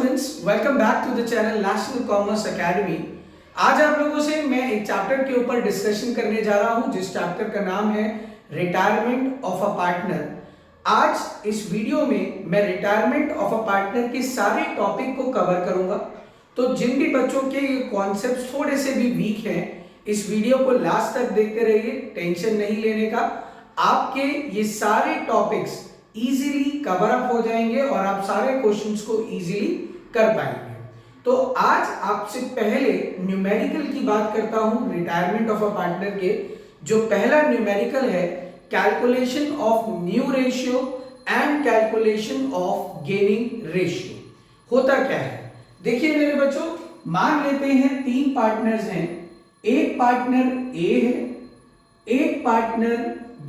Students, welcome back to the channel National Commerce Academy. आज आप लोगों से मैं एक चैप्टर के ऊपर डिस्कशन करने जा रहा हूं, जिस चैप्टर का नाम है रिटायरमेंट ऑफ अ पार्टनर। आज इस वीडियो में मैं रिटायरमेंट ऑफ अ पार्टनर के सारे टॉपिक को कवर करूंगा। तो जिन भी बच्चों के ये कॉन्सेप्ट थोड़े से भी वीक हैं, इस वीडियो को लास्ट तक देखते रहिए, टेंशन नहीं लेने का। आपके ये सारे टॉपिक्स इजीली कवर अप हो जाएंगे और आप सारे क्वेश्चंस को इजीली कर पाएंगे। तो आज आपसे पहले न्यूमेरिकल की बात करता हूं रिटायरमेंट ऑफ अ पार्टनर के। जो पहला न्यूमेरिकल है calculation of new ratio and calculation of gaining ratio. होता क्या है, देखिए मेरे बच्चों, मान लेते हैं तीन पार्टनर्स हैं। एक पार्टनर ए है, एक पार्टनर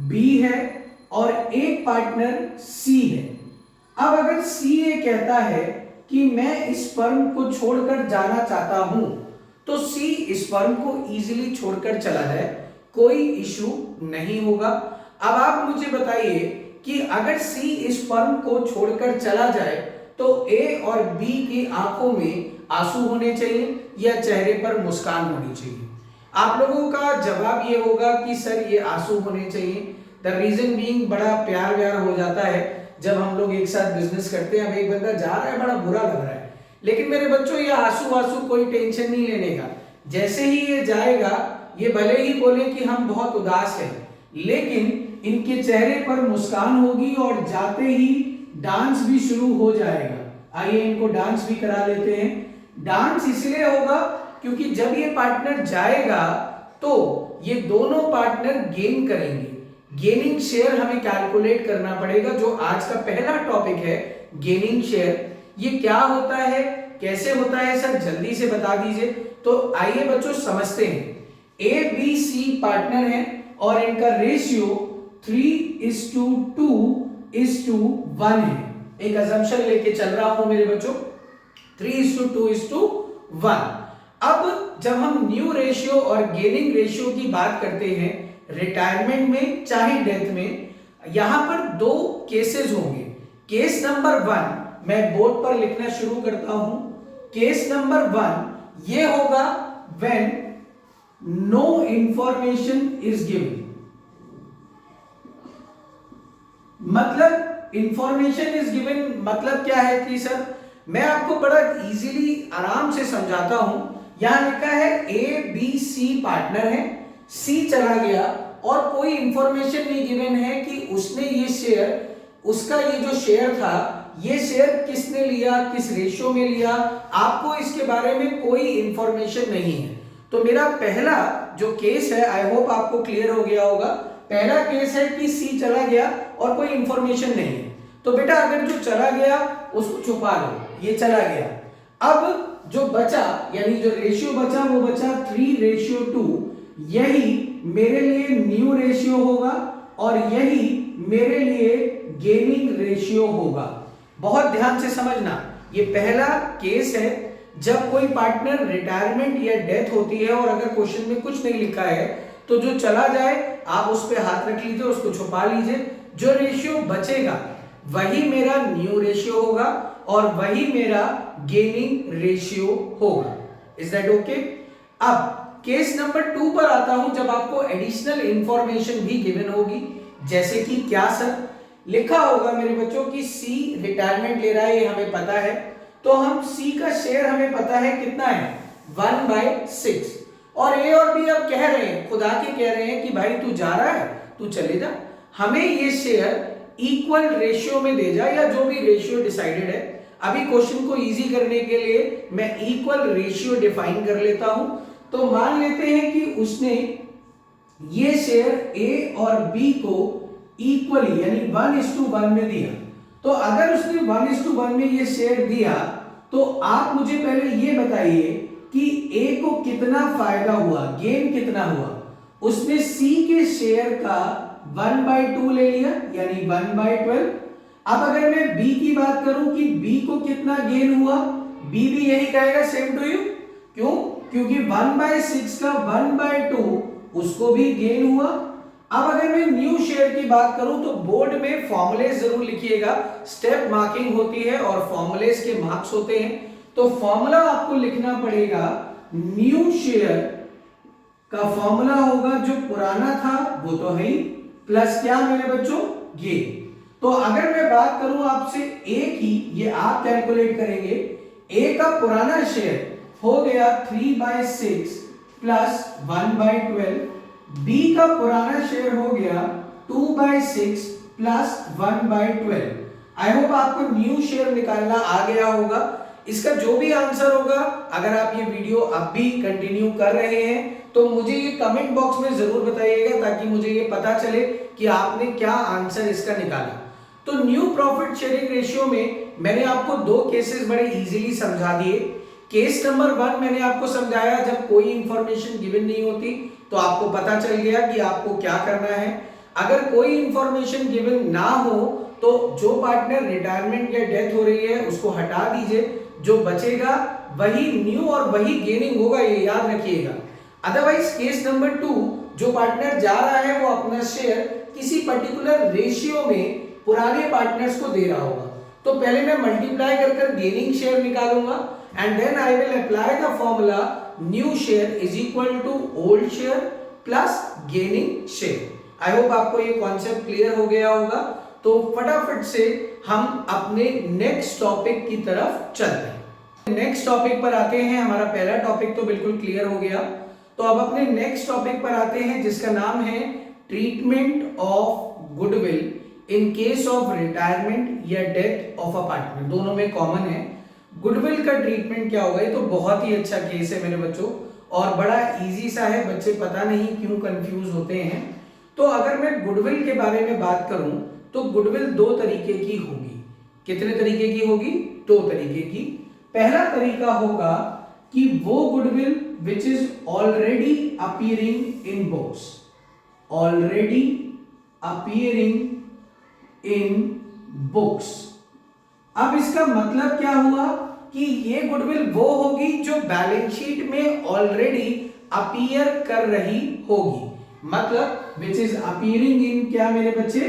बी है और एक पार्टनर सी है। अब अगर सी ए कहता है कि मैं इस फर्म को छोड़कर जाना चाहता हूं, तो सी इस फर्म को इजीली छोड़कर चला जाए, कोई इशू नहीं होगा। अब आप मुझे बताइए कि अगर सी इस फर्म को छोड़कर चला जाए तो ए और बी की आंखों में आंसू होने चाहिए या चेहरे पर मुस्कान होनी चाहिए। आप लोगों का जवाब ये होगा कि सर ये आंसू होने चाहिए। द रीजन बीइंग, बड़ा प्यार व्यार हो जाता है जब हम लोग एक साथ बिजनेस करते हैं। अब एक बंदा जा रहा है, बड़ा बुरा लग रहा है, लेकिन मेरे बच्चों ये आंसू आंसू कोई टेंशन नहीं लेने का। जैसे ही ये जाएगा, ये भले ही बोले कि हम बहुत उदास हैं, लेकिन इनके चेहरे पर मुस्कान होगी और जाते ही डांस भी शुरू हो जाएगा। आइए इनको डांस भी करा लेते हैं। डांस इसलिए होगा क्योंकि जब ये पार्टनर जाएगा तो ये दोनों पार्टनर गेन करेंगे। गेनिंग शेयर हमें कैलकुलेट करना पड़ेगा, जो आज का पहला टॉपिक है गेनिंग शेयर। ये क्या होता है, कैसे होता है सर, जल्दी से बता दीजिए। तो आइए बच्चों समझते हैं। ए बी सी पार्टनर हैं और इनका रेशियो 3:2:1 है। एक अजम्पशन लेके चल रहा हूं मेरे बच्चों, 3:2:1। अब जब हम न्यू रेशियो और गेनिंग रेशियो की बात करते हैं रिटायरमेंट में चाहे डेथ में, यहां पर दो केसेस होंगे। केस नंबर 1 मैं बोर्ड पर लिखना शुरू करता हूं। केस नंबर 1 ये होगा when no information is given. मतलब इंफॉर्मेशन इज गिवन मतलब क्या है कि सर, मैं आपको बड़ा इजीली आराम से समझाता हूं। यहां लिखा है ए बी सी पार्टनर है, सी चला गया और कोई इंफॉर्मेशन नहीं गिवन है कि उसने ये शेयर, उसका ये जो शेयर था, ये शेयर किसने लिया, किस रेशियो में लिया, आपको इसके बारे में कोई इंफॉर्मेशन नहीं है। तो मेरा पहला जो केस है, आई होप आपको क्लियर हो गया होगा। पहला केस है कि सी चला गया और कोई इंफॉर्मेशन नहीं है। तो बेटा अगर जो चला गया उसको छुपा लो, ये चला गया। अब जो बचा, यानी जो रेशियो बचा, वो बचा 3:2। यही मेरे लिए न्यू रेशियो होगा और यही मेरे लिए गेनिंग रेशियो होगा। बहुत ध्यान से समझना, ये पहला केस है जब कोई पार्टनर रिटायरमेंट या डेथ होती है और अगर क्वेश्चन में कुछ नहीं लिखा है तो जो चला जाए आप उस पर हाथ रख लीजिए, उसको छुपा लीजिए। जो रेशियो बचेगा वही मेरा न्यू रेशियो होगा और वही मेरा गेनिंग रेशियो होगा। Is that okay? अब केस नंबर 2 पर आता हूं, जब आपको एडिशनल इंफॉर्मेशन भी गिवन होगी। जैसे कि क्या सर, लिखा होगा मेरे बच्चों कि सी रिटायरमेंट ले रहा है, ये हमें पता है। तो हम सी का शेयर हमें पता है कितना है, 1/6। और ए और बी अब कह रहे हैं, खुदा के कह रहे हैं कि भाई तू जा रहा है, तू चले जा, हमें ये शेयर इक्वल रेशियो में दे जा, या जो भी रेशियो डिसाइडेड है। अभी क्वेश्चन को इजी करने के लिए मैं इक्वल रेशियो डिफाइन कर लेता हूं। तो मान लेते हैं कि उसने ये शेयर ए और बी को इक्वली यानी 1:1 में दिया। तो अगर उसने 1:1 में ये शेयर दिया तो आप मुझे पहले ये बताइए कि ए को कितना फायदा हुआ, गेन कितना हुआ। उसने सी के शेयर का 1/2 ले लिया, यानी 1/12। अब अगर मैं बी की बात करूं कि बी को कितना गेन हुआ, बी भी यही कहेगा सेम टू यू। क्यों? क्योंकि 1/6 का 1/2 उसको भी गेन हुआ। अब अगर मैं न्यू शेयर की बात करूं तो बोर्ड में फॉर्मूले जरूर लिखिएगा, स्टेप मार्किंग होती है और फॉर्मूलेस के मार्क्स होते हैं। तो फॉर्मूला आपको लिखना पड़ेगा, न्यू शेयर का फॉर्मूला होगा जो पुराना था वो तो है ही, प्लस क्या मेरे बच्चों, गेन। तो अगर मैं बात करूं आपसे ए की, ये आप कैलकुलेट करेंगे, ए का पुराना शेयर हो गया 3/6 प्लस 1/12, बी का पुराना शेयर हो गया 2/6 प्लस 1/12। आई होप आपको न्यू शेयर निकालना आ गया होगा। इसका जो भी आंसर होगा, अगर आप ये वीडियो अब भी कंटिन्यू कर रहे हैं तो मुझे ये कमेंट बॉक्स में जरूर बताइएगा, ताकि मुझे ये पता चले कि आपने क्या आंसर इसका निकाला। तो न्यू प्रॉफिट शेयरिंग रेशियो में मैंने आपको दो केसेस बड़े इजीली समझा दिए। केस नंबर 1 मैंने आपको समझाया, जब कोई इंफॉर्मेशन गिवन नहीं होती तो आपको पता चल गया कि आपको क्या करना है। अगर कोई इंफॉर्मेशन गिवन ना हो तो जो पार्टनर रिटायरमेंट या डेथ हो रही है उसको हटा दीजिए, जो बचेगा वही न्यू और वही गेनिंग होगा, ये याद रखिएगा। अदरवाइज केस नंबर 2, जो पार्टनर जा रहा है वो अपना शेयर किसी पर्टिकुलर रेशियो में पुराने पार्टनर्स को दे रहा होगा, तो पहले मैं मल्टीप्लाई कर गेनिंग शेयर निकालूंगा and then I will apply the formula new share is equal to old share plus gaining share. I hope आपको ये कॉन्सेप्ट क्लियर हो गया होगा। तो फटाफट से हम अपने नेक्स्ट टॉपिक की तरफ चलते हैं। नेक्स्ट टॉपिक पर आते हैं। हमारा पहला टॉपिक तो बिल्कुल क्लियर हो गया, तो अब अपने नेक्स्ट टॉपिक पर आते हैं जिसका नाम है treatment of goodwill in case of retirement या डेथ ऑफ अ पार्टनर। दोनों में कॉमन है, गुडविल का ट्रीटमेंट क्या होगा। ये तो बहुत ही अच्छा केस है मेरे बच्चों और बड़ा इजी सा है, बच्चे पता नहीं क्यों कंफ्यूज होते हैं। तो अगर मैं गुडविल के बारे में बात करूं तो गुडविल दो तरीके की होगी। कितने तरीके की होगी? दो तरीके की। पहला तरीका होगा कि वो goodwill which is already appearing in books, already appearing in books. अब इसका मतलब क्या हुआ कि ये गुडविल वो होगी जो बैलेंस शीट में ऑलरेडी अपीयर कर रही होगी। मतलब विच इज अपीयरिंग इन क्या मेरे बच्चे?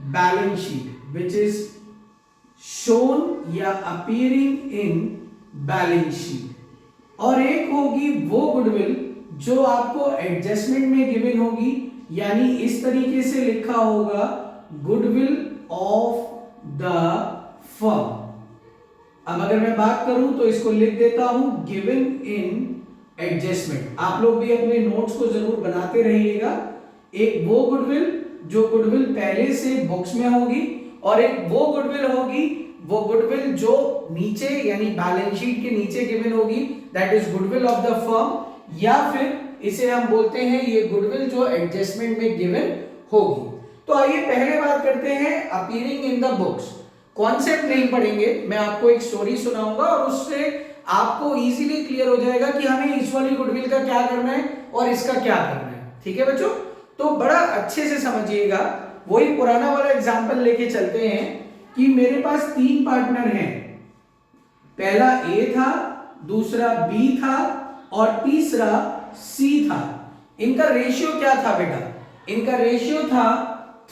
Balance sheet, which is shown या अपीयरिंग इन बैलेंस शीट। और एक होगी वो गुडविल जो आपको एडजस्टमेंट में गिवन होगी, यानी इस तरीके से लिखा होगा गुडविल ऑफ द फर्म। अब अगर मैं बात करूं तो इसको लिख देता हूं गिवन इन एडजस्टमेंट। आप लोग भी अपने नोट्स को जरूर बनाते रहिएगा। एक वो गुडविल जो गुडविल पहले से बुक्स में होगी, और एक वो गुडविल होगी वो गुडविल जो नीचे यानी बैलेंस शीट के नीचे गिवन होगी, that is goodwill of the firm, या फिर इसे हम बोलते हैं ये गुडविल जो एडजस्टमेंट में गिवन होगी। तो आइए पहले बात करते हैं appearing in the books. Concept नहीं पढ़ेंगे, मैं आपको एक स्टोरी सुनाऊंगा और उससे आपको इजीली क्लियर हो जाएगा कि हमें इस वाली गुडविल का क्या करना है और इसका क्या करना है। ठीक है बच्चों, तो बड़ा अच्छे से समझिएगा। वही पुराना वाला एग्जांपल लेके चलते हैं कि मेरे पास 3 पार्टनर हैं। पहला ए था, दूसरा बी था और तीसरा सी था। इनका रेशियो क्या था बेटा? इनका रेशियो था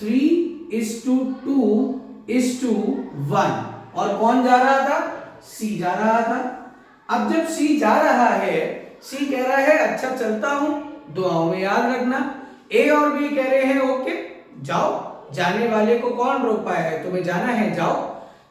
3:2:1। और कौन जा रहा था? सी जा रहा था। अब जब सी जा रहा है, सी कह रहा है अच्छा चलता हूं, दुआओं में याद रखना। ए और बी कह रहे हैं ओके जाओ, जाने वाले को कौन रोक पाया है, तुम्हें जाना है जाओ।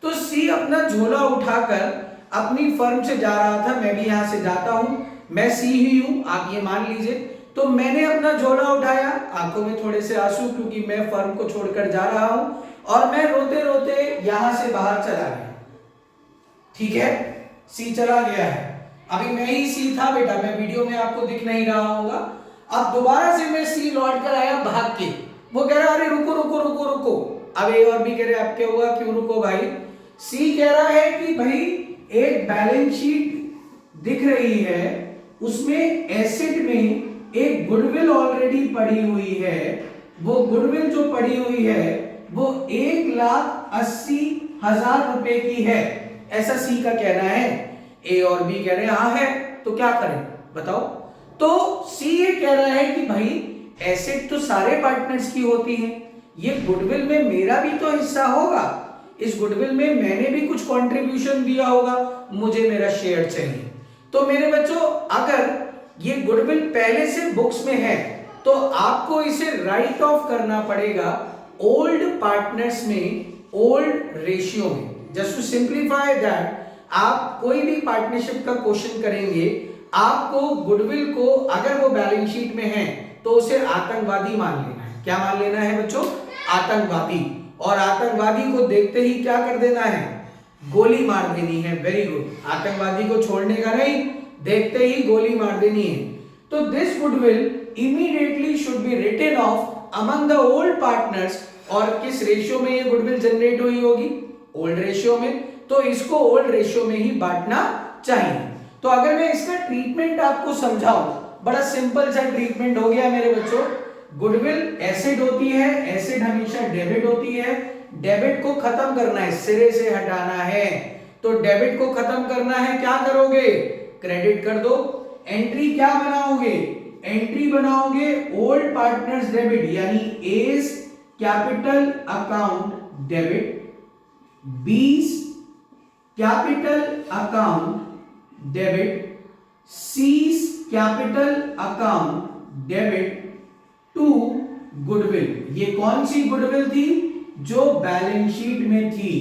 तो सी अपना झोला उठाकर अपनी फर्म से जा रहा था। मैं भी यहां से जाता हूं, मैं सी ही हूं, आप ये मान लीजिए। तो मैंने अपना झोला उठाया, आंखों में थोड़े से आंसू क्योंकि मैं फर्म को छोड़कर जा रहा हूं, और मैं रोते रोते यहां से बाहर चला गया। ठीक है, सी चला गया है। अभी मैं ही सी था बेटा, मैं वीडियो में आपको दिख नहीं रहा होगा। अब दोबारा से मैं सी लौट कर आया भाग के। वो कह रहा अरे रुको रुको रुको रुको। अब ए और बी कह रहे अब क्या हुआ, क्यों रुको भाई? सी कह रहा है कि भाई एक बैलेंस शीट दिख रही है, उसमें एसेट में एक गुडविल ऑलरेडी पड़ी हुई है। वो गुडविल जो पड़ी हुई है वो 1,80,000 रुपए की है, ऐसा सी का कहना है। ए और बी कह रहे हैं हाँ है, तो क्या करें बताओ? तो सी ये कह रहा है कि भाई एसेट तो सारे पार्टनर्स की होती है, ये गुडविल में मेरा भी तो हिस्सा होगा, इस गुडविल में मैंने भी कुछ कंट्रीब्यूशन दिया होगा, मुझे मेरा शेयर चाहिए। तो मेरे बच्चों अगर ये गुडविल पहले से बुक्स में है तो आपको इसे राइट ऑफ करना पड़ेगा ओल्ड पार्टनर्स में, ओल्ड रेशियो में। जस्ट टू सिंप्लीफाई दैट, आप कोई भी पार्टनरशिप का क्वेश्चन करेंगे, आपको गुडविल को अगर वो बैलेंस शीट में है तो उसे आतंकवादी मान लेना है। क्या मान लेना है बच्चों? आतंकवादी। और आतंकवादी को देखते ही क्या कर देना है? गोली मार देनी है। Very good. आतंकवादी को छोड़ने का नहीं, देखते ही गोली मार देनी है। तो this goodwill immediately should be written off among the old partners. और किस रेशियो में ये गुडविल जनरेट हुई होगी? ओल्ड रेशियो में। तो इसको ओल्ड रेशियो में ही बांटना चाहिए। तो अगर मैं इसका ट्रीटमेंट आपको समझाऊं, बड़ा सिंपल सा ट्रीटमेंट हो गया मेरे बच्चों। गुडविल एसेट होती है, एसेट हमेशा डेबिट होती है। डेबिट को खत्म करना है, सिरे से हटाना है। तो डेबिट को खत्म करना है, क्या करोगे? क्रेडिट कर दो। एंट्री क्या बनाओगे? एंट्री बनाओगे ओल्ड पार्टनर्स डेबिट, यानी A's capital account debit, B's capital account debit, C's capital account debit to goodwill. ये कौन सी गुडविल थी? जो बैलेंस शीट में थी,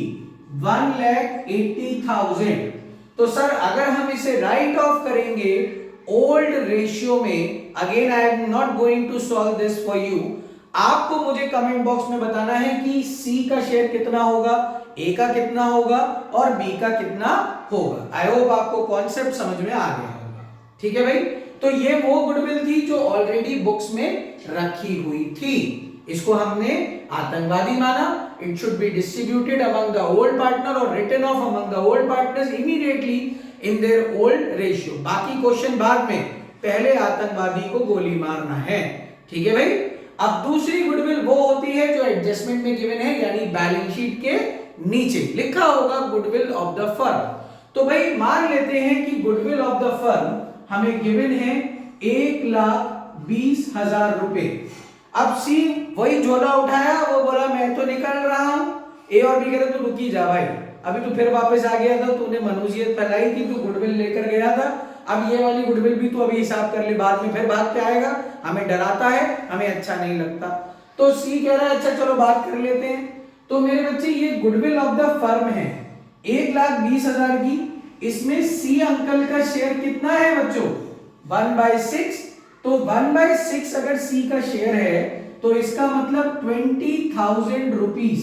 1,80,000। तो सर अगर हम इसे राइट ऑफ करेंगे ओल्ड रेशियो में, again I am not going to solve this for you, आपको मुझे कमेंट बॉक्स में बताना है कि सी का शेयर कितना होगा, ए का कितना होगा और बी का कितना होगा। आई होप आपको कॉन्सेप्ट समझ में आ गया होगा। ठीक है भाई। तो ये वो गुडविल थी जो ऑलरेडी बुक्स में रखी हुई थी। इसको हमने आतंकवादी माना। It should be distributed among the old partner और written off among the old partners immediately in their old ratio. बाकी क्वेश्चन बाद में, पहले आतंकवादी को गोली मारना है। ठीक है भाई। अब दूसरी गुडविल वो होती है जो एडजस्टमेंट में गिवन है, यानी बैलेंस शीट के नीचे लिखा होगा गुडविल ऑफ द फर्म। तो भाई मान लेते हैं कि गुडविल ऑफ द फर्म हमें गिवन है 1,20,000 रुपए। अब सी वही झोला उठाया, वो बोला मैं तो निकल रहा हूं। ए और बी कह रहे तू रुकी जा भाई, अभी तू फिर वापस आ गया था, तूने मनुष्यत फैलाई थी, तू गुडविल लेकर गया था, अब ये वाली गुडविल भी तू अभी हिसाब कर ले, बाद में फिर भाग के आएगा, हमें डराता है, हमें अच्छा नहीं लगता। तो सी कह रहा है अच्छा चलो बात कर लेते हैं। तो मेरे बच्चे ये गुडविल ऑफ द फर्म है 1,20,000 की। इसमें सी अंकल का शेयर कितना है बच्चों? 1/6। तो 1/6 अगर सी का शेयर है तो इसका मतलब 20,000 रुपीज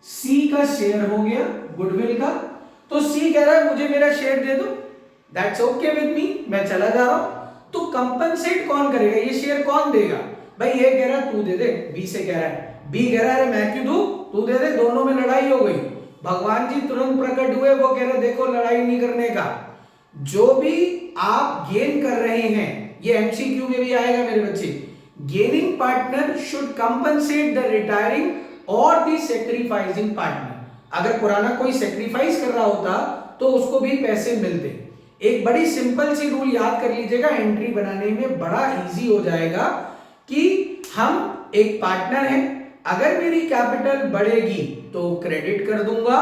सी का शेयर हो गया गुडविल का। तो सी कह रहा है मुझे मेरा शेयर दे दो, दैट्स ओके विद मी, मैं चला जा रहा हूं। तो कंपनसेट कौन करेगा? ये शेयर कौन देगा? भाई ये कह रहा है तू दे दे, बी से कह रहा है, बी कह रहा है मैं क्यों दूं, तू दे दे। दोनों में लड़ाई हो गई। भगवान जी तुरंत प्रकट हुए, वो कह रहे देखो लड़ाई नहीं करने का, जो भी आप गेन कर रहे हैं, ये एमसीक्यू में भी आएगा मेरे बच्चे, gaining partner should compensate the retiring और द सैक्रिफाइसिंग पार्टनर। अगर पुराना कोई सैक्रिफाइस कर रहा होता तो उसको भी पैसे मिलते। एक बड़ी सिंपल सी रूल याद कर लीजिएगा, एंट्री बनाने में बड़ा इजी हो जाएगा कि हम एक पार्टनर हैं, अगर मेरी कैपिटल बढ़ेगी तो क्रेडिट कर दूंगा,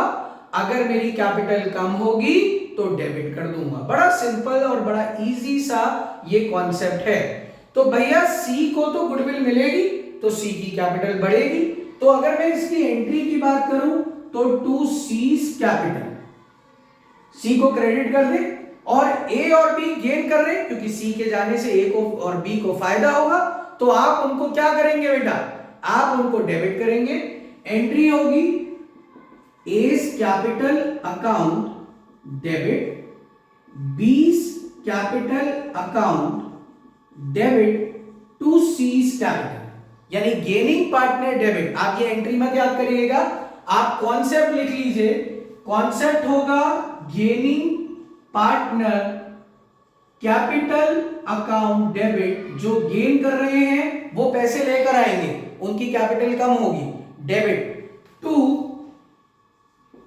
अगर मेरी कैपिटल कम होगी तो डेबिट कर दूंगा। बड़ा सिंपल और बड़ा इजी सा ये कॉन्सेप्ट है। तो भैया सी को तो गुडविल मिलेगी तो सी की कैपिटल बढ़ेगी। तो अगर मैं इसकी एंट्री की बात करूं तो टू सीज कैपिटल, सी को क्रेडिट कर दे, और ए और बी गेन कर रहे हैं क्योंकि सी के जाने से ए को और बी को फायदा होगा, तो आप उनको क्या करेंगे बेटा? आप उनको डेबिट करेंगे। एंट्री होगी A's capital account debit, B's capital account debit to C's capital, यानी गेनिंग पार्टनर डेबिट। आप ये एंट्री मत याद करिएगा, आप कॉन्सेप्ट लिख लीजिए। कॉन्सेप्ट होगा gaining partner capital account debit, जो गेन कर रहे हैं वो पैसे लेकर आएंगे, उनकी कैपिटल कम होगी, डेबिट टू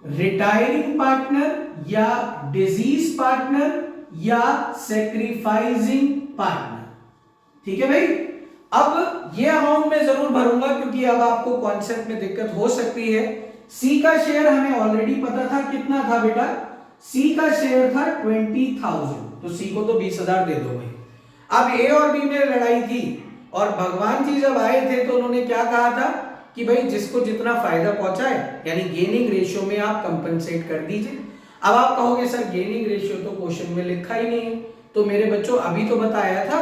रिटायरिंग पार्टनर या डिजीज पार्टनर या सैक्रिफाइसिंग पार्टनर। ठीक है भाई। अब ये अमाउंट मैं जरूर भरूंगा क्योंकि अब आपको कॉन्सेप्ट में दिक्कत हो सकती है। सी का शेयर हमें ऑलरेडी पता था, कितना था बेटा, सी का शेयर था 20,000, तो सी को तो 20,000 दे दो भाई। अब ए और बी में लड़ाई थी और भगवान जी जब आए थे तो उन्होंने क्या कहा था कि भाई जिसको जितना फायदा पहुंचाए, यानी गेनिंग रेशियो में आप कंपनसेट कर दीजिए। अब आप कहोगे सर गेनिंग रेशियो तो क्वेश्चन में लिखा ही नहीं है, तो मेरे बच्चों अभी तो बताया था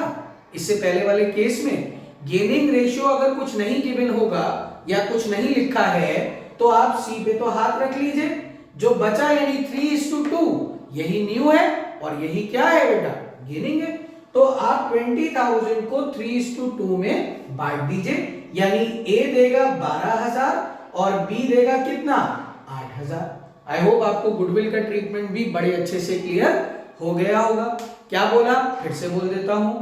इससे पहले वाले केस में, गेनिंग रेशियो अगर कुछ नहीं गिवन होगा या कुछ नहीं लिखा है तो आप सी पे तो हाथ रख लीजिए, जो बचा यानी 3:2 यही न्यू है और यही क्या है बेटा, गेनिंग है। तो आप 20,000 को 3:2 में बांट दीजिए, यानी ए देगा 12,000 और बी देगा कितना, 8,000। आई होप आपको गुडविल का ट्रीटमेंट भी बड़े अच्छे से क्लियर हो गया होगा। क्या बोला, फिर से बोल देता हूं,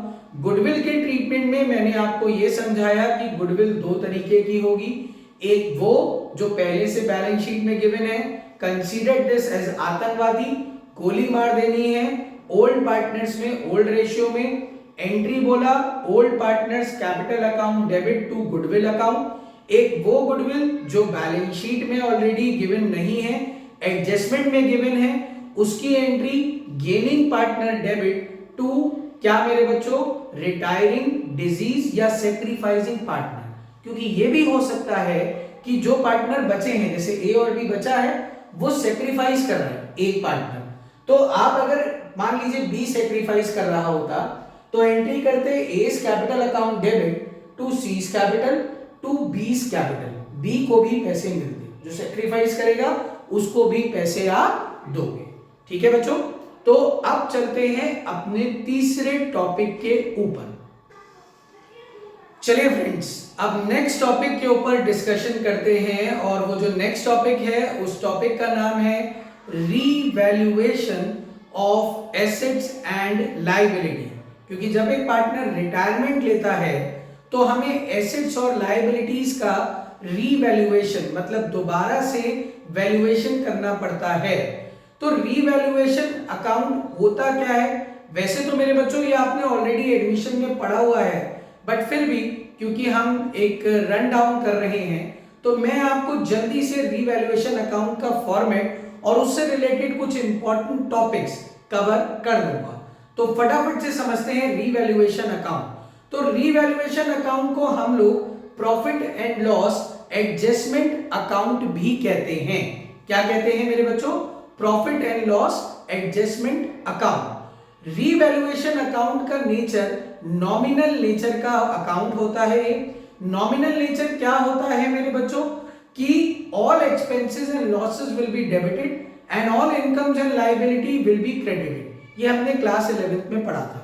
गुडविल के ट्रीटमेंट में मैंने आपको यह समझाया कि गुडविल दो तरीके की होगी, एक वो जो पहले से बैलेंस शीट में गिवन है, कंसीडर दिस एज आतंकवादी, गोली मार देनी है, ओल्ड पार्टनर्स में ओल्ड रेशियो में, एंट्री बोला old partners capital account debit to goodwill account, एक वो गुडविल जो बैलेंस शीट में ऑलरेडी गिवन नहीं है, एडजस्टमेंट में गिवन है, उसकी entry gaining partner debit to क्या मेरे बच्चों, रिटायरिंग, डिजीज या सेक्रीफाइसिंग पार्टनर। क्योंकि ये भी हो सकता है कि जो पार्टनर बचे हैं, जैसे ए और बी बचा है, वो सेक्रीफाइस कर रहे हैं एक पार्टनर, तो आप अगर मान लीजिए बी सेक्रीफाइस कर रहा होता तो एंट्री करते A's capital account debit to C's capital to B's capital, B को भी पैसे मिलते, जो सेक्रीफाइस करेगा उसको भी पैसे आप दोगे। ठीक है बच्चों, तो अब चलते हैं अपने तीसरे टॉपिक के ऊपर। चलिए फ्रेंड्स, अब नेक्स्ट टॉपिक के ऊपर डिस्कशन करते हैं, और वो जो नेक्स्ट टॉपिक है उस टॉपिक का नाम है revaluation of assets and liability. क्योंकि जब एक पार्टनर रिटायरमेंट लेता है तो हमें एसेट्स और लायबिलिटीज का रीवैल्यूएशन मतलब दोबारा से वैल्यूएशन करना पड़ता है। तो रीवैल्यूएशन अकाउंट होता क्या है, वैसे तो मेरे बच्चों ये आपने ऑलरेडी एडमिशन में पढ़ा हुआ है, बट फिर भी क्योंकि हम एक रन डाउन कर रहे हैं तो मैं आपको जल्दी से रीवैल्यूएशन अकाउंट का फॉर्मेट और उससे रिलेटेड कुछ इंपॉर्टेंट टॉपिक्स कवर कर दूंगा। तो फटाफट से समझते हैं रीवैल्यूएशन अकाउंट। तो रीवैल्यूएशन अकाउंट को हम लोग profit and loss adjustment account भी कहते हैं। क्या कहते हैं मेरे बच्चों, profit and loss adjustment account. Revaluation account का नेचर नॉमिनल नेचर का अकाउंट होता है। नॉमिनल नेचर क्या होता है मेरे बच्चों, कि all expenses and losses will be debited and all incomes and liability will be credited. ये हमने क्लास 11th में पढ़ा था,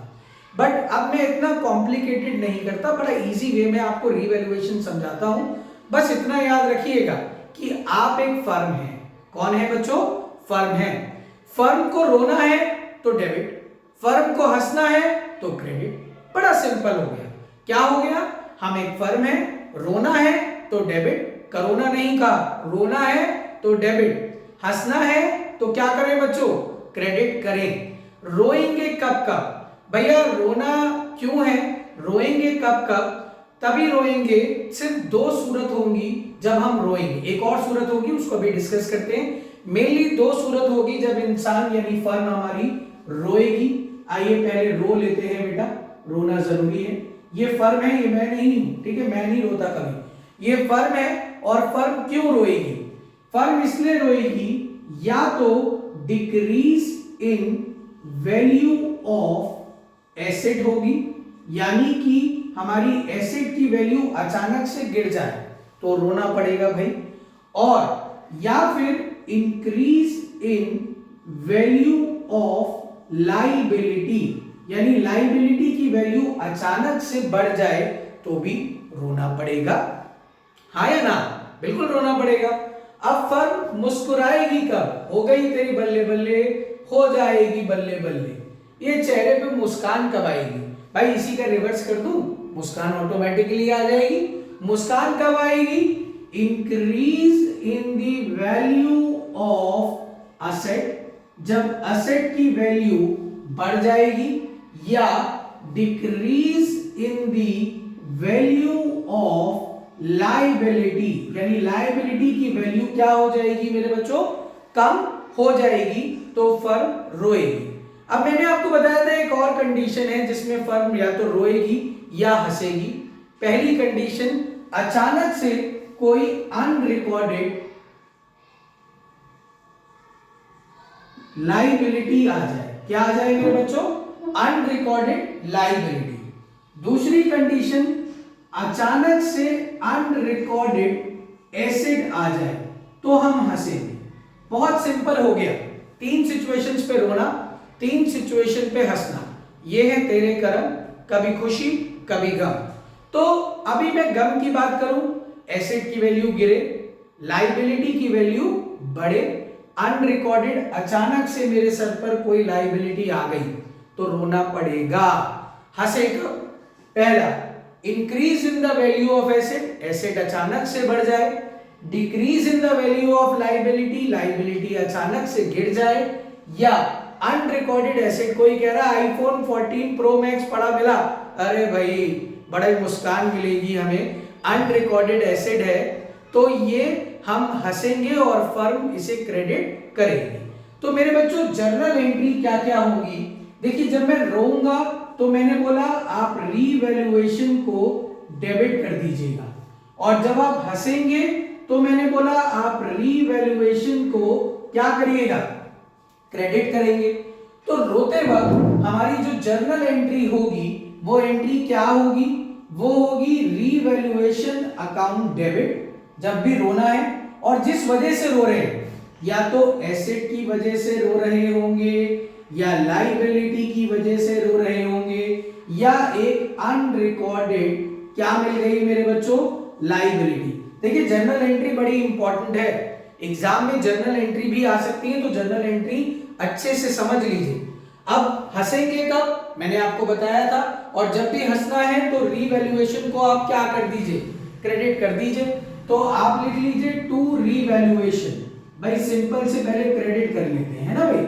बट अब मैं इतना कॉम्प्लिकेटेड नहीं करता, बड़ा इजी वे में आपको रीवैल्यूएशन समझाता हूं। बस इतना याद रखिएगा कि आप एक फर्म हैं। कौन है बच्चों, फर्म है। फर्म को रोना है तो डेबिट, फर्म को हंसना है तो क्रेडिट। बड़ा सिंपल हो गया। क्या हो गया, हम एक फर्म है, रोना है तो डेबिट, करोना नहीं कहा, रोना है तो डेबिट, हंसना है तो क्या करें बच्चों, क्रेडिट करें। रोएंगे कब कब भैया, रोना क्यों है, रोएंगे कब कब, तभी रोएंगे, सिर्फ दो सूरत होंगी जब हम रोएंगे, एक और सूरत होगी उसको भी डिस्कस करते हैं। मेनली दो सूरत होगी जब इंसान यानी फर्म हमारी रोएगी। आइए पहले रो लेते हैं बेटा, रोना जरूरी है। ये फर्म है, ये मैं नहीं हूं, ठीक है, मैं नहीं रोता कभी। ये फर्म है और फर्म क्यों रोएगी, फर्म इसलिए रोएगी या तो decrease in value of asset होगी, यानी कि हमारी एसेट की वैल्यू अचानक से गिर जाए तो रोना पड़ेगा भाई, और या फिर increase in value of liability, यानी लायबिलिटी की वैल्यू अचानक से बढ़ जाए तो भी रोना पड़ेगा। हाँ या ना, बिल्कुल रोना पड़ेगा। अब फर्म मुस्कुराएगी कब, हो गई तेरी बल्ले बल्ले, हो जाएगी बल्ले बल्ले, ये चेहरे पे मुस्कान कब आएगी भाई, इसी का रिवर्स कर दूं, मुस्कान ऑटोमेटिकली आ जाएगी। मुस्कान कब आएगी, increase in the value of asset, जब असेट की वैल्यू बढ़ जाएगी, या decrease in the value of liability, यानी लाइबिलिटी की वैल्यू क्या हो जाएगी मेरे बच्चों, कम हो जाएगी, तो फर्म रोएगी। अब मैंने आपको बताया था एक और कंडीशन है जिसमें फर्म या तो रोएगी या हंसेगी। पहली कंडीशन, अचानक से कोई अनरिकॉर्डेड लाइबिलिटी आ जाए। क्या आ जाए मेरे बच्चों, अनरिकॉर्डेड लाइबिलिटी। दूसरी कंडीशन, अचानक से अनरिकॉर्डेड एसेट आ जाए तो हम हंसेंगे। बहुत सिंपल हो गया, 3 सिचुएशंस पे रोना, 3 सिचुएशन पे हंसना। ये है तेरे कर्म, कभी खुशी कभी गम। तो अभी मैं गम की बात करूं, एसेट की वैल्यू गिरे, लाइबिलिटी की वैल्यू बढ़े, अनरिकॉर्डेड अचानक से मेरे सर पर कोई लाइबिलिटी आ गई तो रोना पड़ेगा। हंसे कब, पहला, increase in the value of asset, asset अचानक से बढ़ जाए, decrease in the value of liability, liability अचानक से गिर जाए, या अनरिकॉर्डेड एसेट, कोई कह रहा है आईफोन 14 प्रो मैक्स पड़ा मिला, अरे भाई बड़े मुस्कान मिलेगी हमें, अनरिकॉर्डेड एसेट है, तो ये हम हंसेंगे और फर्म इसे क्रेडिट करेगी। तो मेरे बच्चों जर्नल एंट्री क्या क्या होगी, देखिए जब मैं रोऊंगा तो मैंने बोला आप रीवैल्यूएशन को डेबिट कर दीजिएगा, और जब आप हंसेंगे तो मैंने बोला आप रीवैल्यूएशन को क्या करिएगा, क्रेडिट करेंगे। तो रोते वक्त हमारी जो जर्नल एंट्री होगी वो एंट्री क्या होगी, वो होगी रीवैल्यूएशन अकाउंट डेबिट, जब भी रोना है, और जिस वजह से रो रहे हैं, या तो एसेट की वजह से रो रहे होंगे, या लाइबिलिटी की वजह से रो रहे होंगे, या एक अनरिकॉर्डेड क्या मिल गई मेरे बच्चों, लाइबिलिटी। देखिए जर्नल एंट्री बड़ी इंपॉर्टेंट है, एग्जाम में जर्नल एंट्री भी आ सकती है, तो जर्नल एंट्री अच्छे से समझ लीजिए। अब हंसेंगे कब, मैंने आपको बताया था, और जब भी हंसना है तो रीवैल्यूएशन को आप क्या कर दीजिए, क्रेडिट कर दीजिए। तो आप लिख लीजिए टू रीवैल्यूएशन, भाई सिंपल से पहले क्रेडिट कर लेते हैं ना भाई।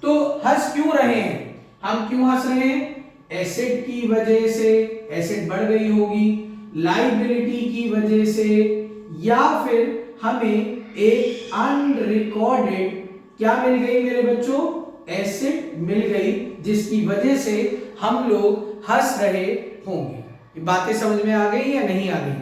तो हंस क्यों रहे हैं, हम क्यों हंस रहे हैं, एसेट की वजह से, एसेट बढ़ गई होगी, लाइबिलिटी की वजह से, या फिर हमें एक अनरिकॉर्डेड क्या मिल गई मेरे बच्चों, एसेट मिल गई, जिसकी वजह से हम लोग हंस रहे होंगे। ये बातें समझ में आ गई या नहीं आ गई।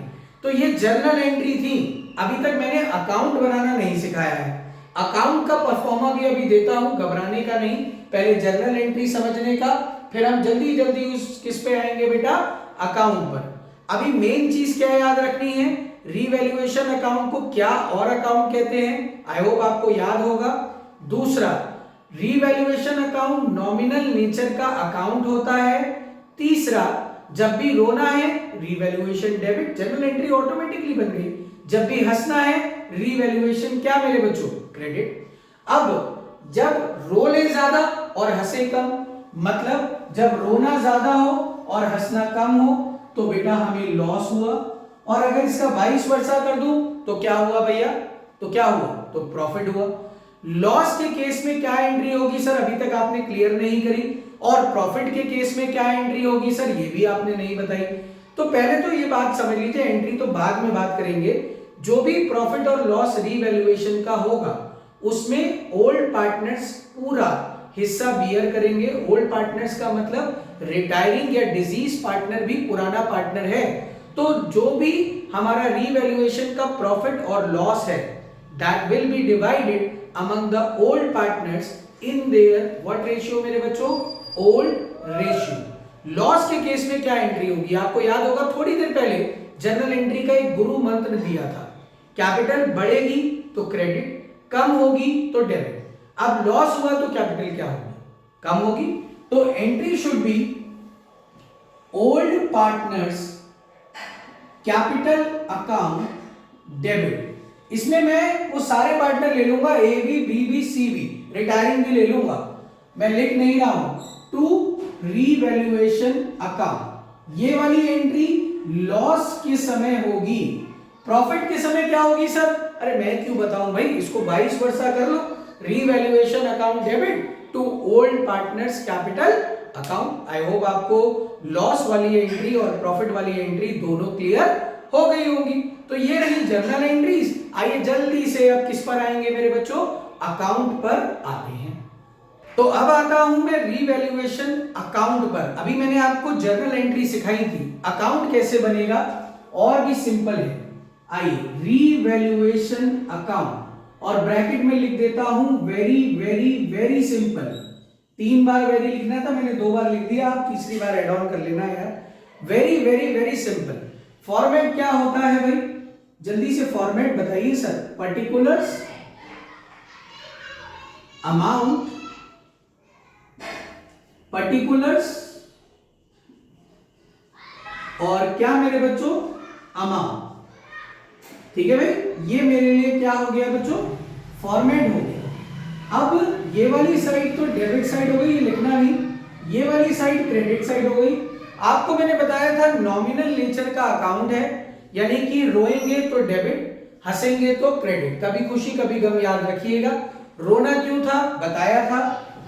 तो ये जर्नल एंट्री थी। अभी तक मैंने अकाउंट बनाना नहीं सिखाया है, अकाउंट का परफॉर्मा भी अभी देता हूं, घबराने का नहीं, पहले जर्नल एंट्री समझने का, फिर हम जल्दी जल्दी उस किस पे आएंगे बेटा, अकाउंट पर। अभी मेन चीज क्या याद रखनी है, रीवैल्यूएशन अकाउंट को क्या और अकाउंट कहते हैं, आई होप आपको याद होगा। दूसरा, रीवैल्यूएशन अकाउंट नॉमिनल नेचर का अकाउंट होता है। तीसरा, जब भी रोना है revaluation debit, journal entry automatically बन गई। जब भी हंसना है रीवैल्यूएशन क्या मेरे बच्चों, क्रेडिट। अब जब रो ले ज्यादा और हंसे कम, मतलब जब रोना ज्यादा हो और हंसना कम हो तो बेटा हमें लॉस हुआ, और अगर इसका 22 वर्षा कर दूं तो क्या हुआ भैया, तो क्या हुआ, तो प्रॉफिट हुआ। लॉस के केस में क्या एंट्री होगी सर, अभी तक आपने क्लियर नहीं करी, और प्रॉफिट के केस में क्या एंट्री होगी सर, ये भी आपने नहीं बताई। तो पहले तो ये बात समझ लीजिए, एंट्री तो बाद में बात करेंगे। जो भी प्रॉफिट और लॉस रीवैल्यूएशन का होगा उसमें ओल्ड पार्टनर्स पूरा हिस्सा बियर करेंगे। ओल्ड पार्टनर्स का मतलब रिटायरिंग या डिजीज पार्टनर भी पुराना पार्टनर है। तो जो भी हमारा रीवैल्यूएशन का प्रॉफिट और लॉस है that will be divided among the old partners in their what ratio मेरे बच्चों, ओल्ड रेशियो। लॉस के केस में क्या एंट्री होगी, आपको याद होगा थोड़ी देर पहले जर्नल एंट्री का एक गुरु मंत्र दिया था, कैपिटल बढ़ेगी तो क्रेडिट, कम होगी तो डेबिट। अब लॉस हुआ तो कैपिटल क्या होगी, कम होगी। तो entry should be old partners capital account debit. इसमें मैं वो सारे पार्टनर ले लूंगा, A B, B B, C B, retiring भी ले लूंगा, मैं लिख नहीं रहा हूं, टू रीवैल्यूएशन अकाउंट। ये वाली एंट्री लॉस के समय होगी। प्रॉफिट के समय क्या होगी सर, अरे मैं क्यों बताऊं भाई, इसको 22 वर्षा कर लो, revaluation account debit to old partners capital account. I hope आपको लॉस वाली एंट्री और प्रॉफिट वाली एंट्री दोनों क्लियर हो गई होंगी। तो ये रही जर्नल एंट्रीज। आइए जल्दी से अब किस पर आएंगे मेरे बच्चों, अकाउंट पर आते हैं। तो अब आता हूं मैं रीवैल्यूएशन अकाउंट पर। अभी मैंने आपको जर्नल एंट्री सिखाई थी, अकाउंट कैसे बनेगा और भी सिंपल है। आइए रीवैल्यूएशन अकाउंट और ब्रैकेट में लिख देता हूं वेरी वेरी वेरी सिंपल। 3 बार वेरी लिखना था, मैंने 2 बार लिख दिया, आप तीसरी बार एड ऑन कर लेना यार। Very very very simple. Format क्या होता है भाई, जल्दी से फॉर्मेट बताइए सर। पर्टिकुलर्स, अमाउंट, पर्टिकुलर्स और क्या मेरे बच्चों, अमाउंट। ठीक है भाई, ये मेरे लिए क्या हो गया बच्चों, फॉर्मेट हो गया। अब ये वाली साइड तो डेबिट साइड हो गई, ये लिखना नहीं। ये वाली साइड क्रेडिट साइड हो गई। आपको मैंने बताया था नॉमिनल नेचर का अकाउंट है, यानी कि रोएंगे तो डेबिट, हंसेंगे तो क्रेडिट। कभी खुशी कभी गम, याद रखिएगा। रोना क्यों था बताया था,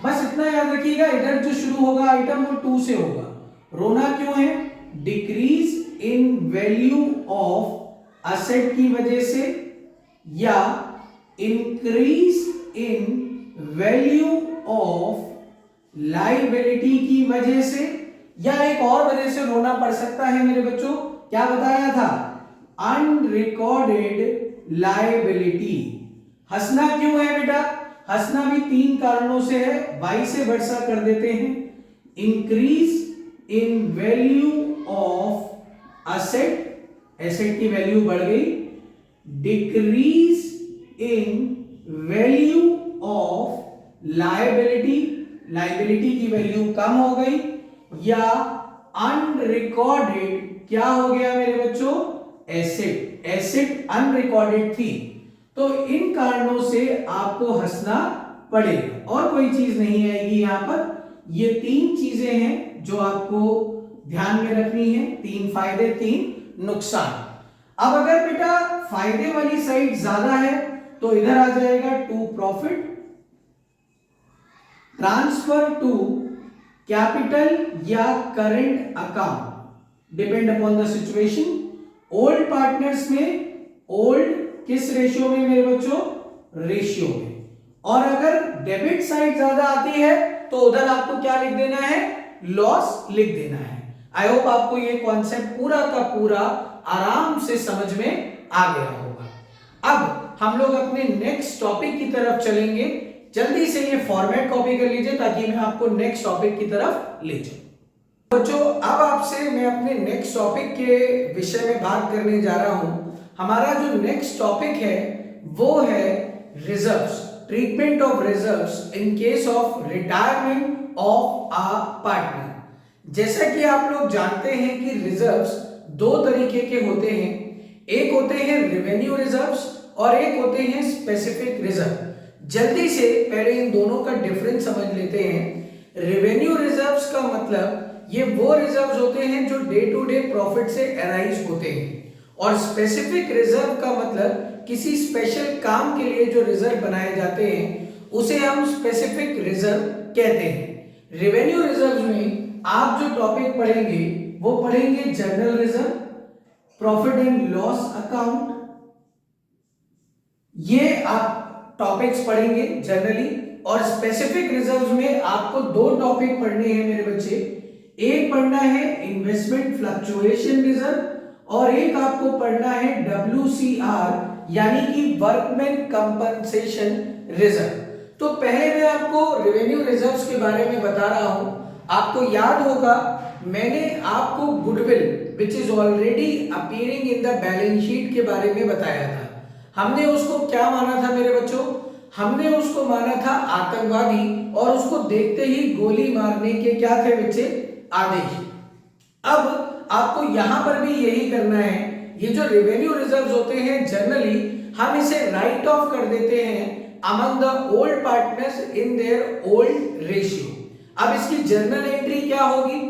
बस इतना याद रखिएगा। इधर जो शुरू होगा आइटम वो 2 से होगा। रोना क्यों है, decrease in value of asset की वजह से या increase in value of liability की वजह से, या एक और वजह से रोना पड़ सकता है मेरे बच्चों। क्या बताया था, अनरिकॉर्डेड लायबिलिटी। हंसना क्यों है बेटा, हंसना भी 3 कारणों से है, y से वर्षा कर देते हैं। Increase in value of asset, asset की वैल्यू बढ़ गई। Decrease in value of liability, liability की वैल्यू कम हो गई। या अनरिकॉर्डेड क्या हो गया मेरे बच्चों, एसेट, एसेट अनरिकॉर्डेड थी। तो इन कारणों से आपको हंसना पड़ेगा और कोई चीज नहीं आएगी यहां पर। ये 3 चीजें हैं जो आपको ध्यान में रखनी है, 3 फायदे 3 नुकसान। अब अगर बेटा फायदे वाली साइड ज्यादा है तो इधर आ जाएगा to profit, transfer to capital या current account, depend upon the situation. Old partners में, ओल्ड किस रेशियो में मेरे बच्चों, रेशियो में। और अगर डेबिट साइड ज्यादा आती है तो उधर आपको क्या लिख देना है, लॉस लिख देना है। आई होप आपको ये कॉन्सेप्ट पूरा का पूरा आराम से समझ में आ गया होगा। अब हम लोग अपने नेक्स्ट टॉपिक की तरफ चलेंगे। जल्दी से ये फॉर्मेट कॉपी कर लीजिए ताकि मैं आपको नेक्स्ट टॉपिक की तरफ ले जाऊं। बच्चों अब आपसे मैं अपने नेक्स्ट टॉपिक के विषय में बात करने जा रहा हूं। हमारा जो नेक्स्ट टॉपिक है वो है reserves, treatment of reserves in case of retirement of a partner. जैसा कि आप लोग जानते हैं कि रिजर्व्स 2 तरीके के होते हैं, एक होते हैं रेवेन्यू रिजर्व्स और एक होते हैं स्पेसिफिक रिजर्व। जल्दी से पहले इन दोनों का डिफरेंस समझ लेते हैं। रेवेन्यू रिजर्व्स का मतलब ये वो रिजर्व्स होते हैं जो डे टू डे प्रॉफिट से अराइज होते हैं, और स्पेसिफिक रिजर्व का मतलब किसी स्पेशल काम के लिए जो रिजर्व बनाए जाते हैं उसे हम स्पेसिफिक रिजर्व कहते हैं। रेवेन्यू रिजर्व में आप जो टॉपिक पढ़ेंगे वो पढ़ेंगे general reserve, profit and loss account, ये आप टॉपिक्स पढ़ेंगे जनरली। और स्पेसिफिक रिजर्व्स में आपको 2 टॉपिक पढ़ने हैं मेरे बच्चे। एक पढ़ना है इन्वेस्टमेंट फ्लक्चुएशन रिजर्व और एक आपको पढ़ना है WCR यानी कि वर्कमैन कंपनसेशन रिजर्व। तो पहले मैं आपको रेवेन्यू रिजर्व्स के बारे में बता रहा हूं। आपको याद होगा मैंने आपको goodwill which is already appearing in the balance sheet के बारे में बताया था। हमने उसको क्या माना था मेरे बच्चों, हमने उसको माना था आतंकवादी और उसको देखते ही गोली मारने के क्या थे बच्चे, आदेश। अब आपको यहां पर भी यही करना है। ये जो रेवेन्यू रिजर्व्स होते हैं जनरली हम इसे राइट ऑफ कर देते हैं among the old partners in their old ratio. अब इसकी जर्नल एंट्री क्या होगी,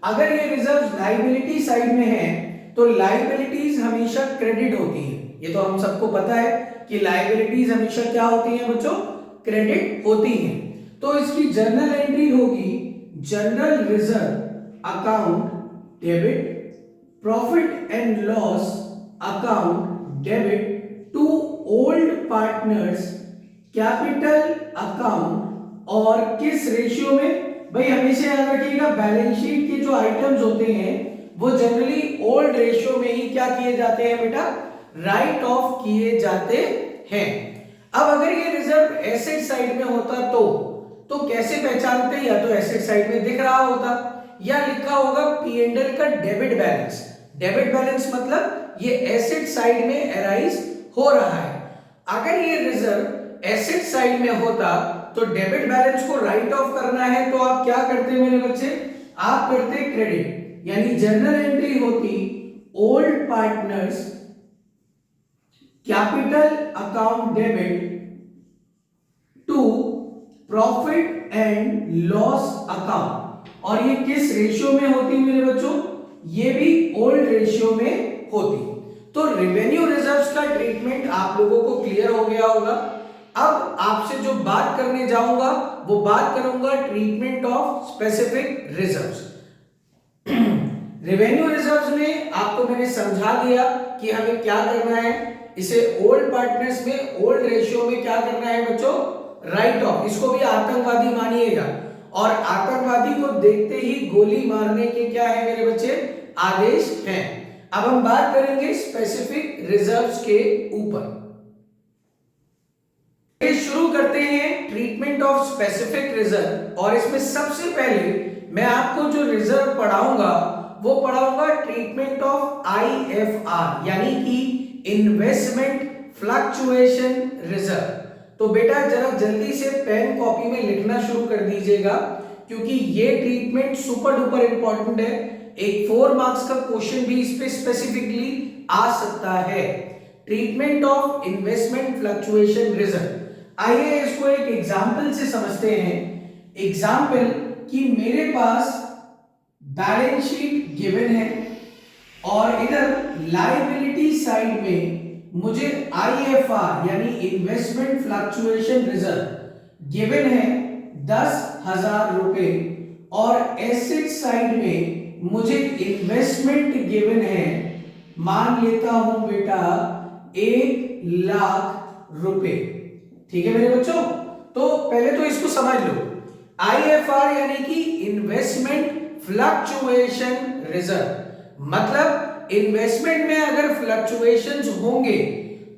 अगर ये रिजर्व लायबिलिटी साइड में है तो लायबिलिटीज हमेशा क्रेडिट होती है। ये तो हम सबको पता है कि लायबिलिटीज हमेशा क्या होती हैं बच्चों, क्रेडिट होती हैं। तो इसकी जर्नल एंट्री होगी general reserve account debit, profit and loss account debit to old partners capital account, और किस रेशियो में? भाई हमेशा याद रखिएगा, बैलेंस शीट के जो आइटम्स होते हैं वो जनरली ओल्ड रेशियो में ही क्या किए जाते हैं बेटा, राइट ऑफ किए जाते हैं। अब अगर ये रिजर्व एसेट साइड में होता तो कैसे पहचानते? या तो एसेट साइड में दिख रहा होता या लिखा होगा P&L का डेबिट बैलेंस। डेबिट बैलेंस मतलब ये एसेट साइड में अराइज हो रहा है। अगर ये रिजर्व एसेट साइड में होता तो डेबिट बैलेंस को राइट ऑफ करना है, तो आप क्या करते मेरे बच्चे? आप करते क्रेडिट, यानी जर्नल एंट्री होती old partners capital account debit to profit and loss account. और ये किस रेशियो में होती मेरे बच्चों? ये भी ओल्ड रेशियो में होती। तो रेवेन्यू रिजर्व्स का ट्रीटमेंट आप लोगों को क्लियर हो गया होगा। अब आपसे जो बात करने जाऊंगा वो बात करूंगा treatment of specific reserves. Revenue reserves में आपको मैंने समझा दिया कि हमें क्या करना है, इसे ओल्ड पार्टनर्स में ओल्ड रेशियो में क्या करना है बच्चों, राइट ऑफ। इसको भी आतंकवादी मानिएगा, और आतंकवादी को देखते ही गोली मारने के क्या है मेरे बच्चे, आदेश हैं। अब हम बात करेंगे स्पेसिफिक रिजर्व्स के ऊपर। शुरू करते हैं ट्रीटमेंट ऑफ स्पेसिफिक रिजर्व, और इसमें सबसे पहले मैं आपको जो रिजर्व पढ़ाऊंगा वो पढ़ाऊंगा ट्रीटमेंट ऑफ IFR, यानी कि इन्वेस्टमेंट फ्लक्चुएशन रिजर्व। तो बेटा जरा जल्दी से पेन कॉपी में लिखना शुरू कर दीजिएगा, क्योंकि ये ट्रीटमेंट सुपर डुपर इंपॉर्टेंट है। एक 4 मार्क्स का क्वेश्चन भी इस पे स्पेसिफिकली आ सकता है। Treatment of investment fluctuation reserve. आइए इसको एक एग्जाम्पल से समझते हैं। एग्जाम्पल कि मेरे पास बैलेंस शीट गिवन है और इधर लायबिलिटी साइड में मुझे IFR यानी इन्वेस्टमेंट फ्लक्चुएशन रिजर्व गिवन है 10,000 रुपए, और एसेट साइड में मुझे इन्वेस्टमेंट गिवन है, मान लेता हूं बेटा 1,00,000 रुपए। ठीक है मेरे बच्चों, तो पहले तो इसको समझ लो। IFR यानी कि इन्वेस्टमेंट फ्लक्चुएशन रिजर्व, मतलब इन्वेस्टमेंट में अगर फ्लक्चुएशंस होंगे